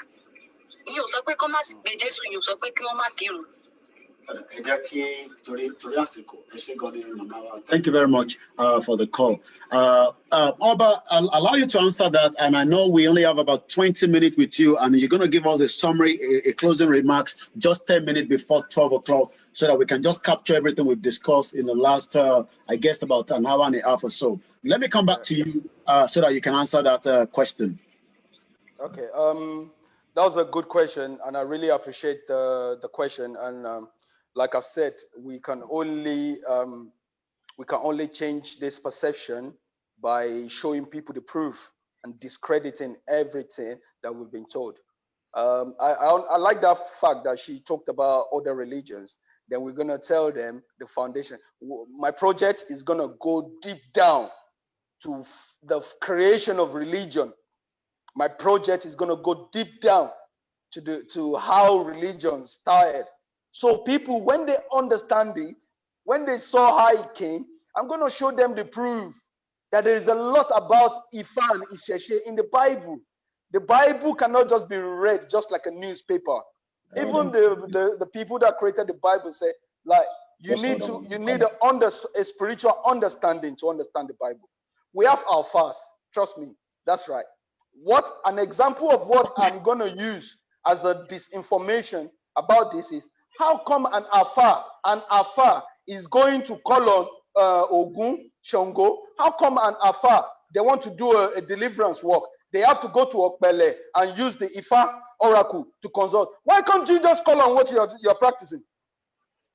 Thank you very much for the call. Oba, I'll allow you to answer that, and I know we only have about 20 minutes with you, and you're going to give us a summary, a closing remarks, just 10 minutes before 12 o'clock, so that we can just capture everything we've discussed in the last, I guess, about an hour and a half or so. Let me come back to you so that you can answer that question. Okay. That was a good question, and I really appreciate the question. And like I've said, we can only change this perception by showing people the proof and discrediting everything that we've been told. I like that fact that she talked about other religions. Then we're gonna tell them the foundation. My project is gonna go deep down to the creation of religion. My project is gonna go deep down to how religion started. So people, when they understand it, when they saw how it came, I'm going to show them the proof that there is a lot about Ifa and Isheshe in the Bible. The Bible cannot just be read just like a newspaper. Even the people that created the Bible say, like, you need a spiritual understanding to understand the Bible. We have our fast. Trust me, that's right. What an example of what I'm going to use as a disinformation about this is, how come an Afa is going to call on Ogun, Shango? How come an Afa, they want to do a deliverance work? They have to go to Okpele and use the Ifa oracle to consult. Why can't you just call on what you're practicing?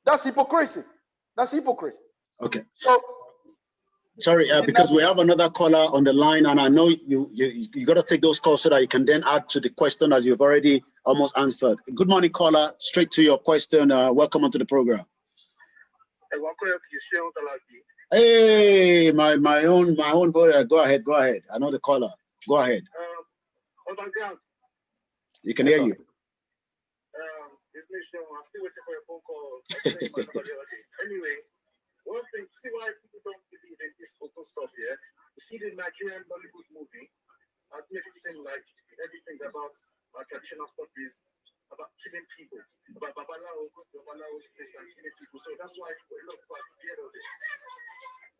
That's hypocrisy. That's hypocrisy. Okay. So, sorry, because we have another caller on the line, and I know you got to take those calls so that you can then add to the question that you've already almost answered. Good morning, caller. Straight to your question. Welcome onto the program. Hey, my own brother. Go ahead. I know the caller. Go ahead. You can hear you. Anyway, one thing, see why people don't believe in this open stuff here. You see the Nigerian Bollywood movie, I've made it seem like everything about our traditional stuff is about killing people. About Babalawo, go to Babalawo's place and killing people. So that's why a lot of people are scared of it.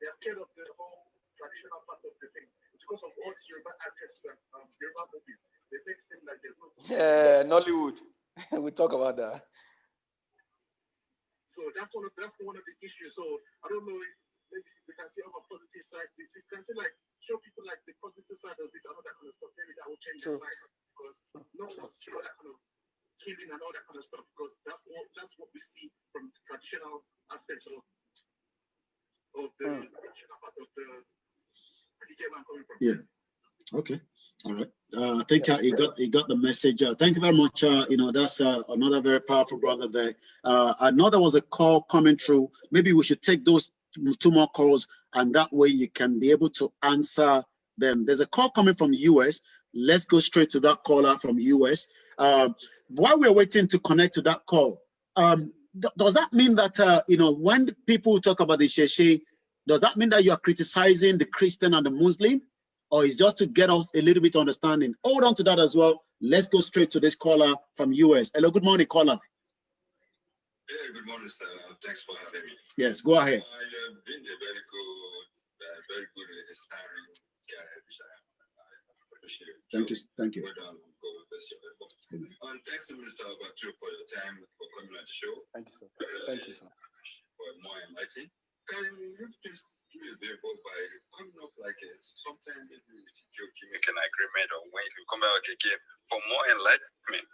They're scared of the whole traditional part of the thing. Because of all these Yoruba actors and Yoruba movies, they make it seem like there's no. Yeah, Nollywood. We talk about that. So that's one of the issues. So I don't know if maybe we can see other positive sides. We can see like show people like the positive side of it and all that kind of stuff. Maybe that will change their mind because no one wants to see all that kind of killing and all that kind of stuff because that's what we see from the traditional aspect of the traditional part of the. I think where I'm coming from. Yeah. Okay. All right. I think he got the message. Thank you very much. That's another very powerful brother there. I know there was a call coming through. Maybe we should take those two more calls, and that way you can be able to answer them. There's a call coming from the US. Let's go straight to that caller from the US. While we're waiting to connect to that call, does that mean that when people talk about the Sheshe, does that mean that you are criticizing the Christian and the Muslim? Or is just to get us a little bit of understanding? Hold on to that as well. Let's go straight to this caller from US. Hello, good morning, caller. Yeah, good morning, sir. Thanks for having me. Yes, go ahead. You've been a very good inspiring guy, which I appreciate. Thank you. Well done. God bless you. And thanks to Mr. Abatu for your time for coming on the show. Thank you, sir. Thank you, sir. For more enlightening. Can you please do a bit by coming up like sometime maybe with you make an agreement or when you come back again for more enlightenment?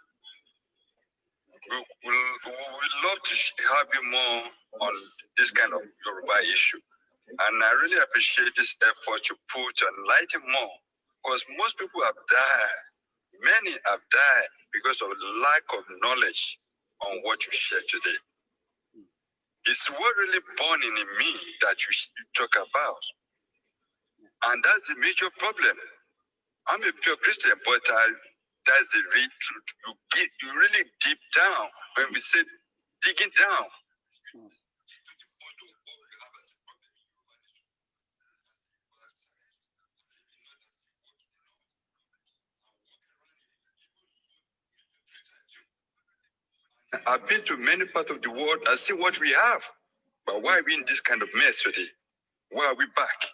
Okay. We'd love to have you more on this kind of Yoruba issue. Okay. And I really appreciate this effort you put to enlighten more because most people have died. Many have died because of lack of knowledge on what you shared today. It's what really burning in me that you talk about. And that's the major problem. I'm a pure Christian, but that's the real truth. You really deep down, when we say digging down. I've been to many parts of the world and see what we have. But why are we in this kind of mess today? Why are we back?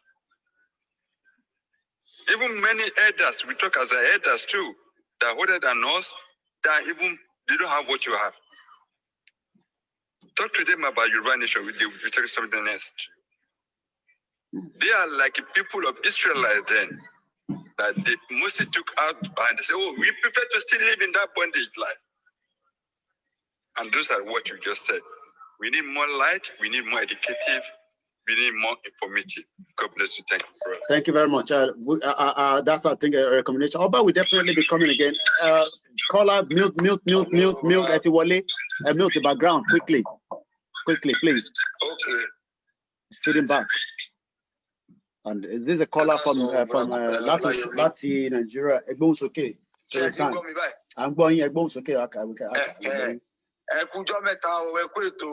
Even many elders, we talk as elders too, that are older than us, that even they don't have what you have. Talk to them about Yoruba nation, they will tell you something else. They are like people of Israelites then, that they mostly took out and they say, oh, we prefer to still live in that bondage life. And those are what you just said. We need more light, we need more educative, we need more informative. God bless you. Thank you, brother. Thank you very much. That's, I think, a recommendation. Oba will definitely be coming again. Caller, mute Etiwale, mute the background quickly, please. Okay. It's feeding back. And is this a caller from Lati, Nigeria? Egbon's okay. I'm going. Egbon's okay. Okay. Ẹkújọ́ mẹ́ta o, ẹkú ètò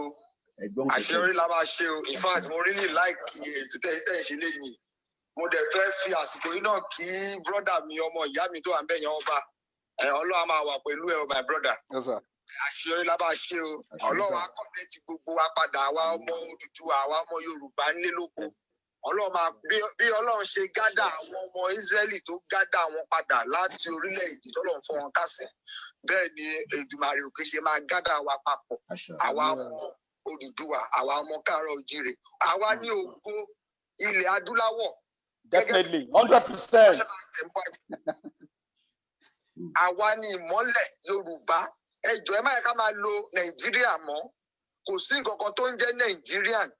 àṣeyọrí la máa ṣe o. In fact, mo really like ètò tẹ́ ṣe léyìn. Mo dẹ̀ fẹ́ fi àsìkò yìí náà kí brọ́dà mi ọmọ ìyá mi tó wà ń bẹ̀yẹn ọba. Ọlọ́run máa wà pẹ̀lú ẹ o, my brother. Àṣeyọrí la máa ṣe o. Ọlọ́run á kọ́nẹ́tì gbogbo wa padà, àwa ọmọ Odùduwà, àwa ọmọ Yorùbá nílé lóko. Ọlọ́run máa bí Ọlọ́run ṣe gádà àwọn ọmọ Ísírẹ́lì tó gádà wọn padà láti orílẹ̀-èdè tọ́lọ́run fún wọn kásẹ̀. Bẹ́ẹ̀ ni Èdùmàrè òkè ṣe máa gádà wa papọ̀. Àwa ọmọ Odùduwà, àwa ọmọ káàárọ̀ oòjíire. Àwa ní ògo ilẹ̀ adúláwọ̀. Definitely, 100%. Àwa ní ìmọ́lẹ̀ Yorùbá. Ẹ jọ̀ọ́ ẹ má yẹ ká máa lo Nàìjíríà mọ́. Kò sí nǹkan kan tó ń jẹ́ Nigerian.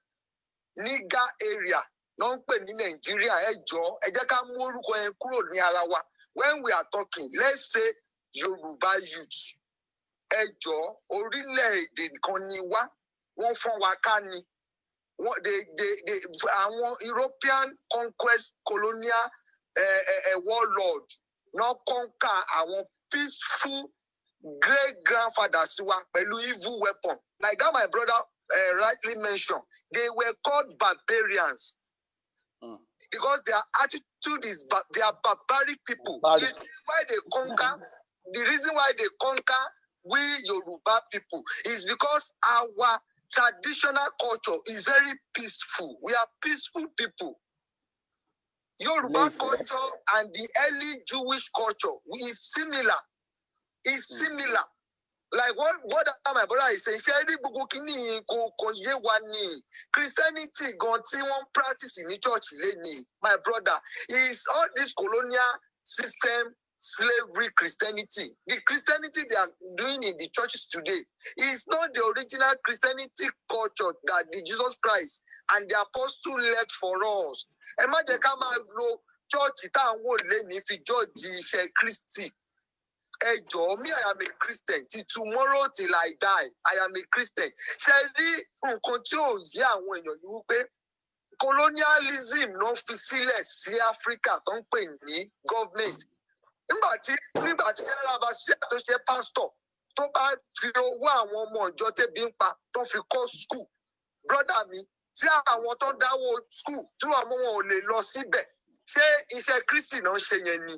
Nígà area ló ń pè ní Nàìjíríà. Ẹ jọ̀ọ́ ẹ jẹ́ ká mú orúkọ yẹn kúrò ní ara wa. When we are talking, let's say Yorùbá youth. Ẹ jọ̀ọ́ orílẹ̀-èdè kan ni wá. Wọ́n fọ́n wa ká ni. European conquest colonial warlord now conquer our peaceful great grandfathers who are evil weapon. Like that my brother rightly mentioned, they were called barbarians. Because their attitude is they are barbaric people. The reason why they conquer, we Yoruba people is because our traditional culture is very peaceful. We are peaceful people. Yoruba culture and the early Jewish culture is similar. It's similar. Like what my brother is saying, Christianity gone one practice in the church, my brother, is all this colonial system, slavery Christianity. The Christianity they are doing in the churches today is not the original Christianity culture that the Jesus Christ and the apostle left for us. Imagine church if you judge Christy. Hey, Joe, me, I am a Christian. Till tomorrow, till I die, I am a Christian. Shall control when you pay colonialism, no facility, see Africa, don't pay any government. Nígbàtí tó ṣe pastor tó bá fi owó àwọn ọmọ ìjọ tẹ́bí ń pa tó fi kọ́ school. Brother mi, tí àwọn tó ń dáwó school tí àwọn ọmọ wọn ò lè lọ síbẹ̀, ṣé iṣẹ́ Kristi náà ṣe yẹn ni?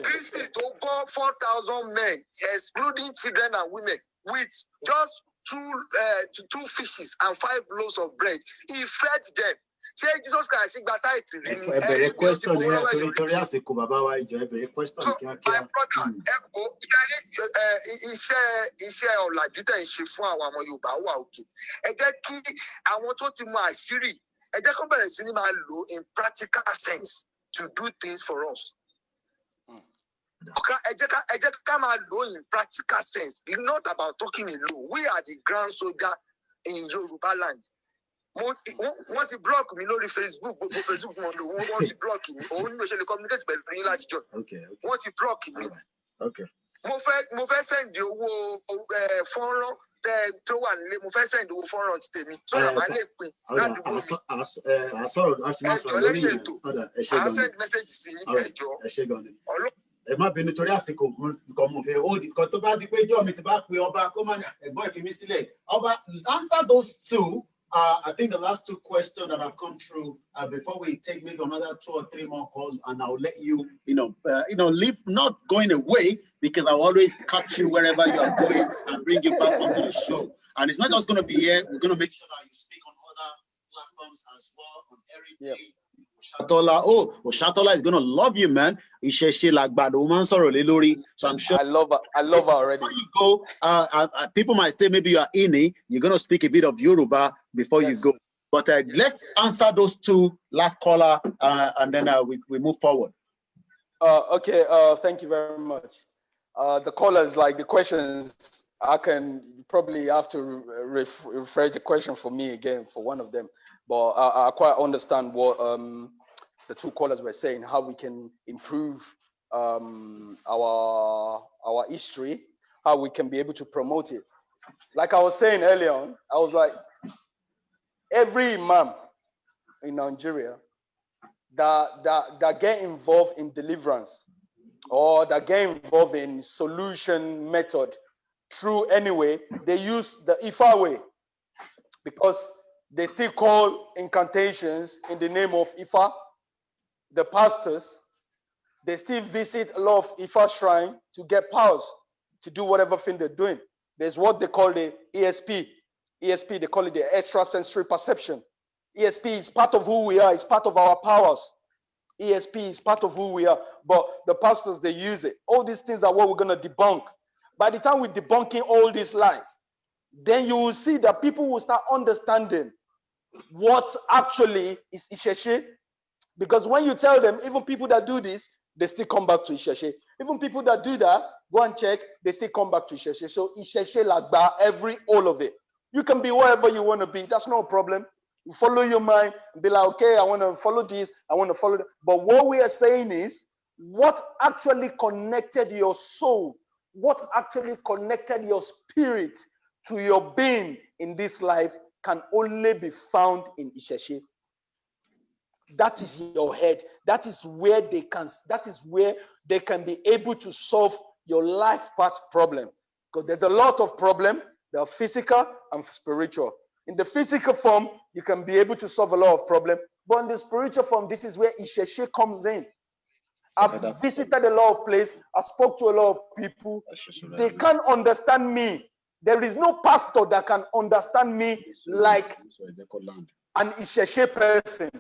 Christy to go 4,000 men, excluding children and women, with just two fishes and 5 loaves of bread. He fed them. Say Jesus Christ, every question here, every question. So, my brother, iṣẹ́ ọ̀làjú tẹ̀ ń ṣe fún àwọn ọmọ Yorùbá wà òkè. Ẹ jẹ́ kí àwọn tó ti mọ àṣírí, ẹ jẹ́ kó bẹ̀rẹ̀ sí ní máa lò in practical sense to do things for us. In practical sense, it's not about talking alone. We are the grand soldier in Yoruba land. Want to block me on Facebook, Facebook want to block me. Only we communicate by bringing large job. Okay. Want to block me. Okay. Mo fẹ́ send owó fọ́nrán tó wà nílé. Mo fẹ́ send owó fọ́nrán ti tèmi. So na ma lè pín ládùúgbò mi. I send message sí ẹjọ́. Ẹ má bínú torí àsìkò nǹkan mo fẹ́ hold nǹkan tó bá di pé ìjọ mi ti bá pe ọba kó má ẹ̀gbọ́n ìfimi sílẹ̀. Ọba, answer those two. I think the last two questions that have come through before we take maybe another 2 or 3 more calls, and I'll let you, leave, not going away, because I'll always catch you wherever you are going and bring you back onto the show. And it's not just going to be here. We're going to make sure that you speak on other platforms as well, on everything. Yep. Shatola is gonna love you, man. So I'm sure I love her already. Before you go, people might say maybe you are Ini, you're gonna speak a bit of Yoruba before you go. But let's answer those two last caller, and then we move forward. Okay. Thank you very much. The callers, like the questions, I can probably have to refresh the question for me again for one of them. But I quite understand what the two callers were saying, how we can improve our history, how we can be able to promote it. Like I was saying earlier on, I was like, every imam in Nigeria that get involved in deliverance or that get involved in solution method through anyway, they use the Ifa way, because they still call incantations in the name of Ifa. The pastors, they still visit a lot of Ifa shrine to get powers to do whatever thing they're doing. There's what they call the ESP. ESP, they call it the extrasensory perception. ESP is part of who we are. It's part of our powers. ESP is part of who we are. But the pastors, they use it. All these things are what we're going to debunk. By the time we're debunking all these lies, then you will see that people will start understanding what actually is Isheshe. Because when you tell them, even people that do this, they still come back to Isheshe. Even people that do that, go and check, they still come back to Isheshe. So Isheshe Lagba, all of it. You can be wherever you want to be. That's no problem. You follow your mind and be like, okay, I want to follow this, I want to follow that. But what we are saying is, what actually connected your soul, what actually connected your spirit to your being in this life can only be found in Isheshe. That is your head. That is where they can be able to solve your life path problem. Because there's a lot of problem. They are physical and spiritual. In the physical form, you can be able to solve a lot of problem. But in the spiritual form, this is where Isheshe comes in. I've visited a lot of places. I spoke to a lot of people. They can't understand me. There is no pastor that can understand me like an Isheshe person.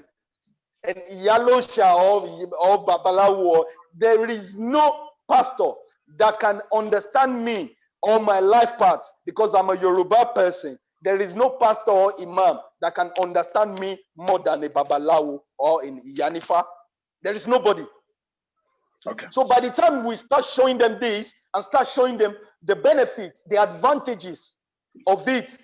And Yalosha or Babalawo, there is no pastor that can understand me or my life paths because I'm a Yoruba person. There is no pastor or imam that can understand me more than a Babalawo or in Yanifa. There is nobody. Okay. So by the time we start showing them this and start showing them the benefits, the advantages of it,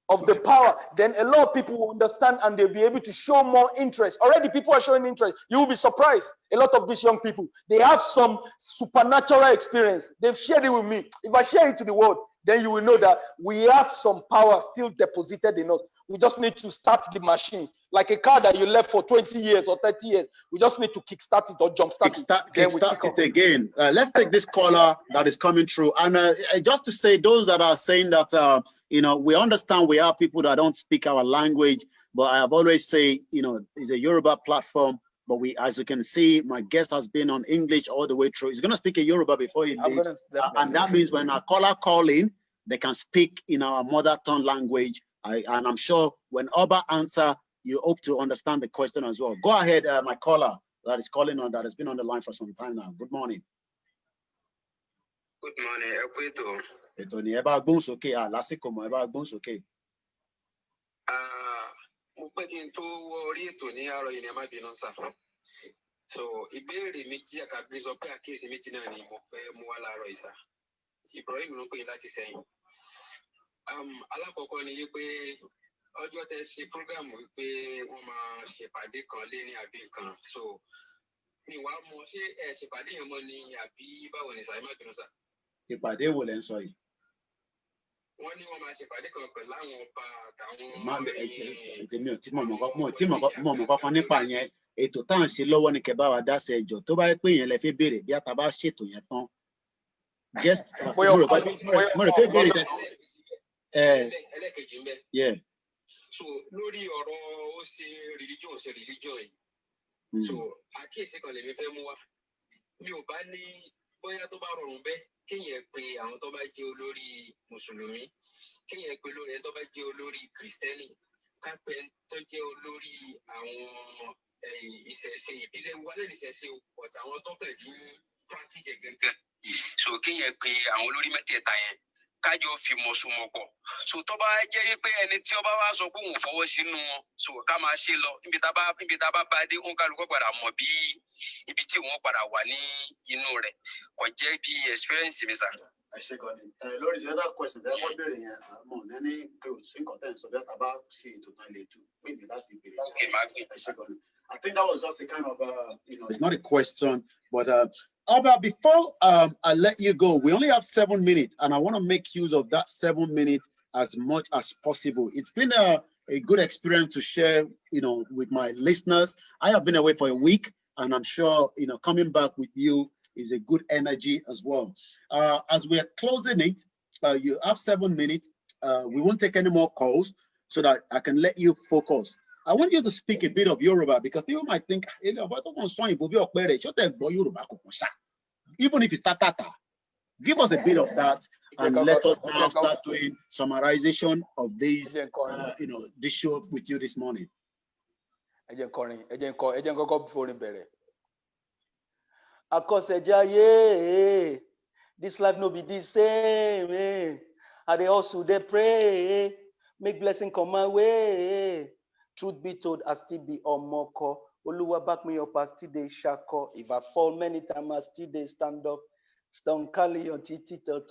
of the power, then a lot of people will understand and they'll be able to show more interest. Already people are showing interest. You will be surprised. A lot of these young people, they have some supernatural experience. They've shared it with me. If I share it to the world, then you will know that we have some power still deposited in us. We just need to start the machine. Like a car that you left for 20 years or 30 years. We just need to kickstart it or jumpstart it. Kickstart it again. Let's take this caller that is coming through. And just to say, those that are saying that, we understand we have people that don't speak our language, but I have always say, it's a Yoruba platform. But as you can see, my guest has been on English all the way through. He's going to speak a Yoruba before he leaves. And that means when our caller call in, they can speak in our mother tongue language. And I'm sure when Oba answer, you hope to understand the question as well. Go ahead, my caller that is calling on, that has been on the line for some time now. Good morning. Good morning, Equito. Mo pẹ́ kí n tó wọ orí ètò ní àárọ̀ yìí ni ẹ má bínú sà. So ìbéèrè méjì àkàgbé sọ pé àkíyèsí méjì náà ni mo fẹ́ mú wá láàárọ̀ yìí sà. Ibrahim ló pè é láti sẹ́yìn. Alákọ̀ọ́kọ́ ni wípé ọjọ́ tẹ́ ṣe prógámù wípé wọ́n máa ṣèpàdé kan lé ní àbí nǹkan. So mi wá mọ̀ ṣé ẹ ṣèpàdé yẹn mọ́ ni àbí báwo ni sà, ẹ má bínú sà. Ìpàdé wo lẹ ń sọ yìí? Wọ́n ní wọ́n máa ṣèpàdé kan pẹ̀lú àwọn ọba àtàwọn. Èmi ò tí mọ̀ kankan nípa yẹn. Ètò tá à ń ṣe lọ́wọ́ ni kẹ́ bá wa dá sí ẹjọ́. Tó bá yẹ pé yẹn lẹ fẹ́ béèrè bí a ta bá ṣètò yẹn tán. Guest mo rò pé béèrè tẹ. Ẹlẹ́kejì ń bẹ. So lórí ọ̀rọ̀ ó ṣe religion yìí. So àkíyèsí kan lèmi fẹ́ mú wá. Mi ò bá ní bóyá tó bá rọrùn bẹ́ẹ̀ kéèyàn pe àwọn tó bá jẹ́ olórí mùsùlùmí, kéèyàn pe olórí ẹni tó bá jẹ́ olórí kìrìsìtẹ́nì, kápẹ́ tó jẹ́ olórí àwọn ìṣẹ̀ṣe ìbílẹ̀ wa lẹ́nu ìṣẹ̀ṣe ọ̀tà àwọn tó pẹ̀ ní practice gangan. So kéèyàn pe àwọn olórí mẹ́tẹ̀ẹ̀ta yẹn kájọ fi mọ̀sùmọ̀pọ̀. So tó bá jẹ́ pé ẹni tí ọba wa sọ pé òun fọwọ́ sínú wọn, so ká máa ṣe lọ níbi tá a bá bá dé òun kálukọ́ padà mọ̀ bí ibi tí wọ́n padà wà ní inú rẹ̀ kò jẹ́ bí experience mi sà. Ẹ ṣe gan ni. Lórí the other question tẹ́ wọ́n béèrè yẹn, mo ní pé o sí nǹkan tẹ́ ń sọ bí a bá ṣe ètò náà lè tún pè mí láti béèrè. Ẹ ṣe gan ni. I think that was just a kind of, it's not a question, but Oba, before I let you go, we only have 7 minutes, and I want to make use of that 7 minutes as much as possible. It's been a good experience to share, with my listeners. I have been away for a week, and I'm sure, coming back with you is a good energy as well. As we are closing it, you have 7 minutes. We won't take any more calls so that I can let you focus. I want you to speak a bit of Yoruba because people might think, even if it's Tatata, give us a bit of that and let us now start doing summarization of this, this show with you this morning. This life no be the same. I they also they pray, make blessing come my way. Truth be told, I still be on moko. Oluwa back me up, I still dey shako. If I fall many times, I still dey stand up. Stand kali on titi to.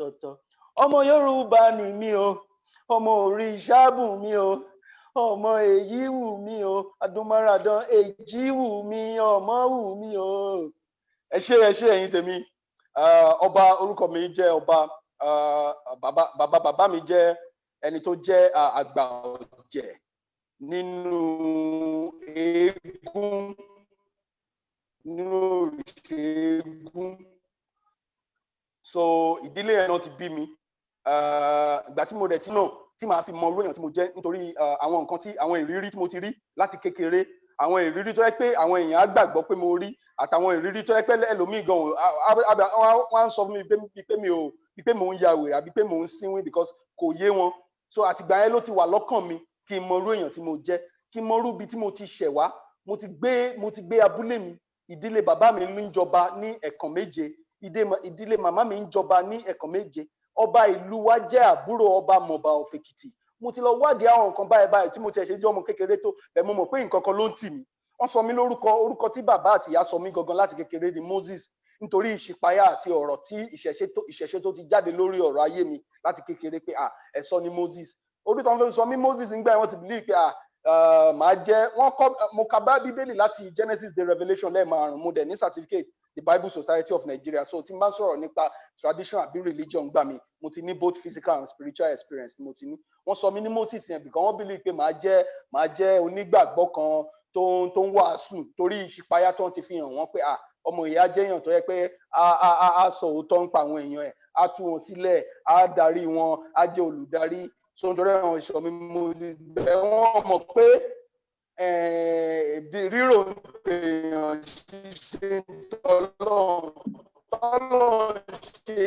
Ọmọ Yorùbá ni mi o, ọmọ òrìṣà bù mi o, ọmọ èyí wù mí o, adúmáradán èjì wù mí, ọmọ wù mí o. Ẹ ṣé ẹ̀yin tèmi. Ọba orúkọ mi jẹ́ ọba bàbá mi jẹ́ ẹni tó jẹ́ àgbà ẹ̀jẹ̀ nínú eégún nínú òrìṣà eégún. So ìdílé yẹn náà ti bí mi ìgbà tí mo dẹ̀ tí náà tí màá fi mọ irú èèyàn tí mo jẹ́ nítorí àwọn nǹkan tí àwọn ìrírí tí mo ti rí láti kékeré, àwọn ìrírí tó yẹ pé àwọn èèyàn á gbàgbọ́ pé mo rí, àtàwọn ìrírí tó yẹ pé ẹlòmíì gan wọ́n á sọ fún mi pé mò ń ya wèrè àbí pé mò ń sínwín because kò yé wọn. So àtìgbà yẹn ló ti wà lọ́kàn mi kí n mọ irú èèyàn tí mo jẹ́, kí n mọ irú ibi tí mo ti ṣẹ̀ wá. Mo ti gbé abúlé mi, ìdílé bàbá mi ń jọba ní ẹ̀kan méje, ìdílé màmá mi ń jọba ní ẹ̀kan méje. Ọba ìlú wa jẹ́ àbúrò ọba Mọ̀bà of Èkìtì. Mo ti lọ wádìí àwọn nǹkan báyìí tí mo ti ṣe jẹ́ ọmọ kékeré tó bẹ́ẹ̀ mo mọ̀ pé nǹkan kan ló ń tì mí. Wọ́n sọ mí orúkọ tí bàbá àti ìyá sọ mí gangan láti kékeré ni Moses, nítorí ìṣípayá àti ọ̀rọ̀ tí ìṣẹ̀ṣe tó ti jáde lórí ọ̀rọ̀ ayé mi láti kékeré pé ẹ̀sọ́ ni Moses. Orí tó ń fẹ́ sọ mí Moses nígbà yẹn wọ́n ti believe pé màá jẹ́ mo ka bá Bíbélì láti Genesis to Revelation lẹ́ẹ̀márùn-ún, mo dẹ̀ ní certificate the Bible Society of Nigeria. So tí n bá ń sọ̀rọ̀ nípa tradition àbí religion gbà mí, mo ti ní both physical and spiritual experience mo ti ní. Wọ́n sọ mí ní Moses yẹn because wọ́n believe pé màá jẹ́ onígbàgbọ́ kan tó ń wàásù torí ìṣípayá tó ń ti fi hàn wọ́n pé ọmọ ìyá jẹ́yàn tó yẹ pé a sọ òótọ́ ń pa àwọn èèyàn ẹ̀, a tú wọn sílẹ̀, a darí wọn, a jẹ́ olùdarí. So nítorí àwọn ìṣọ́ mi Moses bẹ́ẹ̀ wọ́n mọ̀ pé rírò èèyàn ṣiṣẹ́ tọ́lọ́run ṣe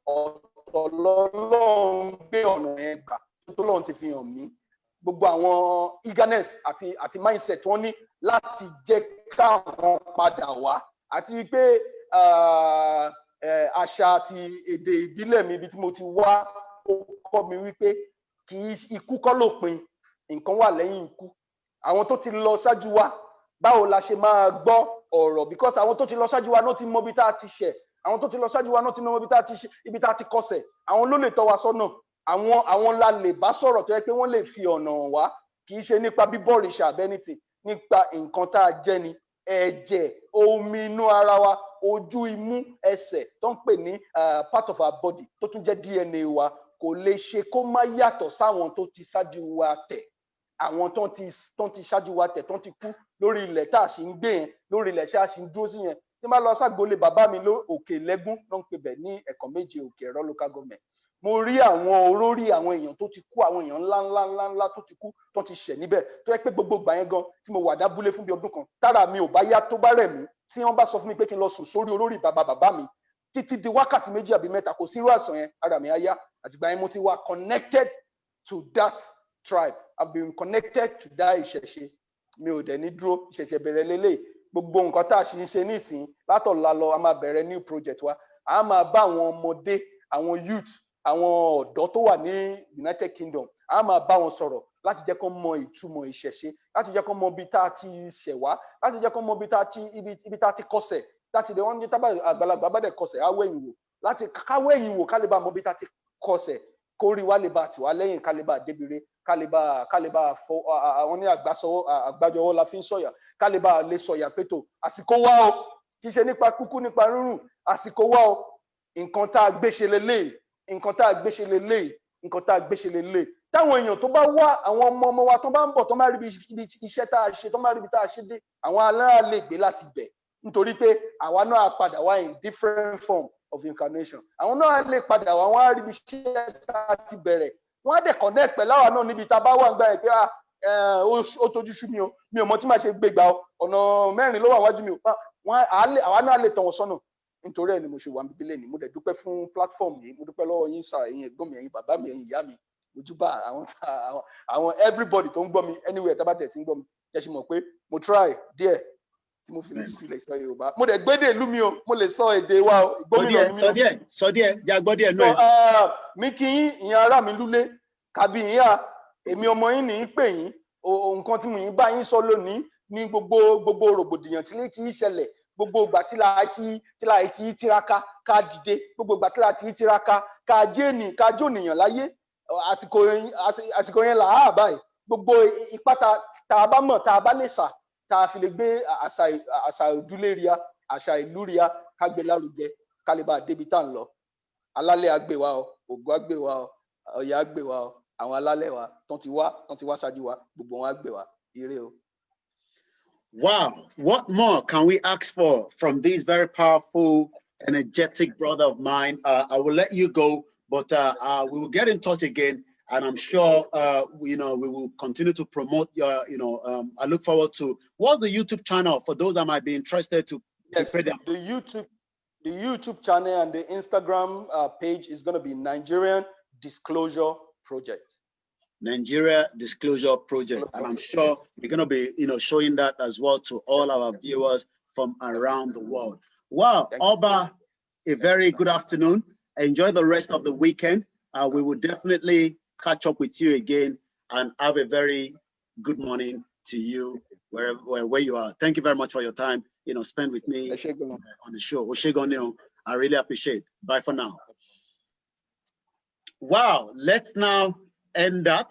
ọ̀tọ̀ lọ́lọ́run gbé ọ̀nà yẹn gbà tó lọ́run ti fi hàn mí. Gbogbo àwọn eagerness àti mindset wọ́n ní láti jẹ́ káwọn padà wá, àti wípé àṣà àti èdè ìbílẹ̀ mi ibi tí mo ti wá ó kọ́ mi wípé ikú kọ́ lópin, nǹkan wà lẹ́yìn ikú. Àwọn tó ti lọ ṣáájú wa, báwo la ṣe máa gbọ́ ọ̀rọ̀, because àwọn tó ti lọ ṣáájú wa náà ti mọ ibi tá a ti ṣẹ̀, àwọn tó ti lọ ṣáájú wa náà ti mọ ibi tá a ti kọsẹ̀, àwọn ló lè tọ́ wa sọ́nà, àwọn la lè bá sọ̀rọ̀ tó yẹ pé wọ́n lè fi ọ̀nà hàn wá, kì í ṣe nípa bíbọ̀rìṣà àbẹ́nìtì, nípa nǹkan tá a jẹ́ ni, ẹ̀jẹ̀, omi inú ara wa, ojú, imú, ẹsẹ̀ tó ń pè ní part of our body tó tún jẹ́ DNA wa, kò lè ṣe kó má yàtọ̀ sáwọn tó ti ṣáájú wa tẹ̀, àwọn tó ti ṣáájú wa tẹ̀ tó ti kú lórí ilẹ̀ tá a sì ń gbé yẹn, lórí ilẹ̀ tí a sì ń dúró sí yẹn. Tí máa lọ ságbolé bàbá mi òkè lẹ́gún ló ń pè bẹ̀ ní ẹ̀kan méje òkè ẹ̀rọ local government. Mo rí àwọn olórí àwọn èèyàn tó ti kú, àwọn èèyàn ńlá tó ti kú tó ti ṣẹ̀ níbẹ̀ tó yẹ pé gbogbo ìgbà yẹn gan tí mo wà dábúlé fún bí ọdún kan, tára mi ò bá yá tó bá rẹ̀ mí, tí wọ́n bá sọ fún mi pé kí n lọ sùn sórí olórí bàbá mi títí di wákàtí 2 àbí 3 kò sí irú àìsàn yẹn, ara mi á yá. Àtìgbà yẹn mo ti wà connected to that tribe. I've been connected to that ìṣẹ̀ṣe. Mi ò dẹ̀ ní dúró, ìṣẹ̀ṣe bẹ̀rẹ̀ lélẹ̀. Gbogbo nǹkan tá a ṣe ń ṣe nísìnyí látọ̀la lọ a máa bẹ̀rẹ̀ new project wa. A máa bá àwọn ọmọdé, àwọn youth, àwọn ọ̀dọ́ tó wà ní United Kingdom, a máa bá wọn sọ̀rọ̀ láti jẹ́ kó mọ ìtumọ̀ ìṣẹ̀ṣe, láti jẹ́ kó mọ ibi tá a ti ṣẹ̀ wá, láti jẹ́ kó mọ ibi tá a ti kọsẹ̀, láti dẹ̀ wọ́n ní tábà àgbàlagbà bá dẹ̀ kọsẹ̀ á wẹ̀yìn wò, láti káwẹ̀yìn wò ká lè bá mọ ibi tá a ti kọsẹ̀, kórìí wá lè bá tiwa lẹ́yìn ká lè bá débire, ká lè bá fọ àwọn ní àgbájọwọ́ la fi ń sọ̀yà, ká lè bá lè sọ̀yà pétò àsìkò wá o, kì í ṣe nípa kúkú nípa rírùn, àsìkò wá o, nǹkan tá a gbé ṣe lélẹ̀, nǹkan tá a gbé ṣe lélẹ̀, nǹkan tá a gbé ṣe lélẹ̀. Táwọn èèyàn tó bá wá, àwọn ọmọ wa tó bá ń bọ̀ tó máa rí ibi iṣẹ́ tá a ṣe, tó máa rí ibi tá a ṣe dé, àwọn alára lè gbé láti bẹ̀, nítorí pé àwa náà padà wá in different form of incarnation. Àwọn náà lè padà wá, wọ́n á rí ibi iṣẹ́ tá a ti bẹ̀rẹ̀, wọ́n á dẹ̀ connect pẹ̀lú àwa náà níbi tá a bá wà ń gbà yẹn pé ó tójú sú mi o, mi ò mọ tí màá ṣe gbé gbà o, ọ̀nà 4 ló wà wájú mi o, àwa náà lè tọ̀ wọ́n sọ́nà. Nítorí ẹ̀ ni mo ṣe wà níbí lẹ́ni, mo dẹ̀ dúpẹ́ fún platform yìí, mo dúpẹ́ lọ́wọ́ yín sà, ẹ̀yin ẹ̀gbọ́n mi, ẹ̀yin bàbá mi, ẹ̀yin ìyá mi, ojúbà àwọn everybody tó ń gbọ́ mi anywhere tá bá tẹ̀ tí ń gbọ́ mi, ẹ ṣe mọ̀ pé mo try díẹ̀ tí mo fi lè sílẹ̀ sọ Yorùbá. Mo dẹ̀ gbédè ìlú mi o, mo lè sọ èdè wa o, ìgbómìnà mi. Sọ díẹ̀, já gbọ́ díẹ̀ náà. Mi kí yín, ìyẹn ará mi lúlé, kàbí ìyá, èmi ọmọ yín ní í pè yín, nǹkan tí mo yín bá yín sọ lónìí ní gbogbo rògbòdìyàn tí ń ṣẹlẹ̀, gbogbo ìgbà tí la ti tiraka ká dìde, gbogbo ìgbà tí la ti tiraka ká jẹ́ni ká jónìyàn láyé, àsìkò yẹn là á báyìí. Gbogbo ipá tá a bá mọ̀, tá a bá lè sà, tá a fi lè gbé àṣà ìdúlé ria, àṣà ìlú ria ká gbé lárugẹ, ká lè bá débi tá à ń lọ. Alálẹ̀ á gbé wa o, Ògo á gbé wa o, Ọ̀yà á gbé wa o, àwọn alálẹ̀ wa tán ti wá ṣáájú wa gbogbo wọn á gbé wa ire o. Wow, what more can we ask for from this very powerful, energetic brother of mine? I will let you go, but we will get in touch again, and I'm sure we will continue to promote your. I look forward to. What's the YouTube channel for those that might be interested to? Yes, the YouTube channel and the Instagram page is going to be Nigerian Disclosure Project. Nigeria Disclosure Project, and I'm sure we're going to be, showing that as well to all our viewers from around the world. Wow, Oba, a very good afternoon. Enjoy the rest of the weekend. We will definitely catch up with you again, and have a very good morning to you where you are. Thank you very much for your time, spent with me on the show. Oshegoneo, I really appreciate. Bye for now. Wow, let's now end that.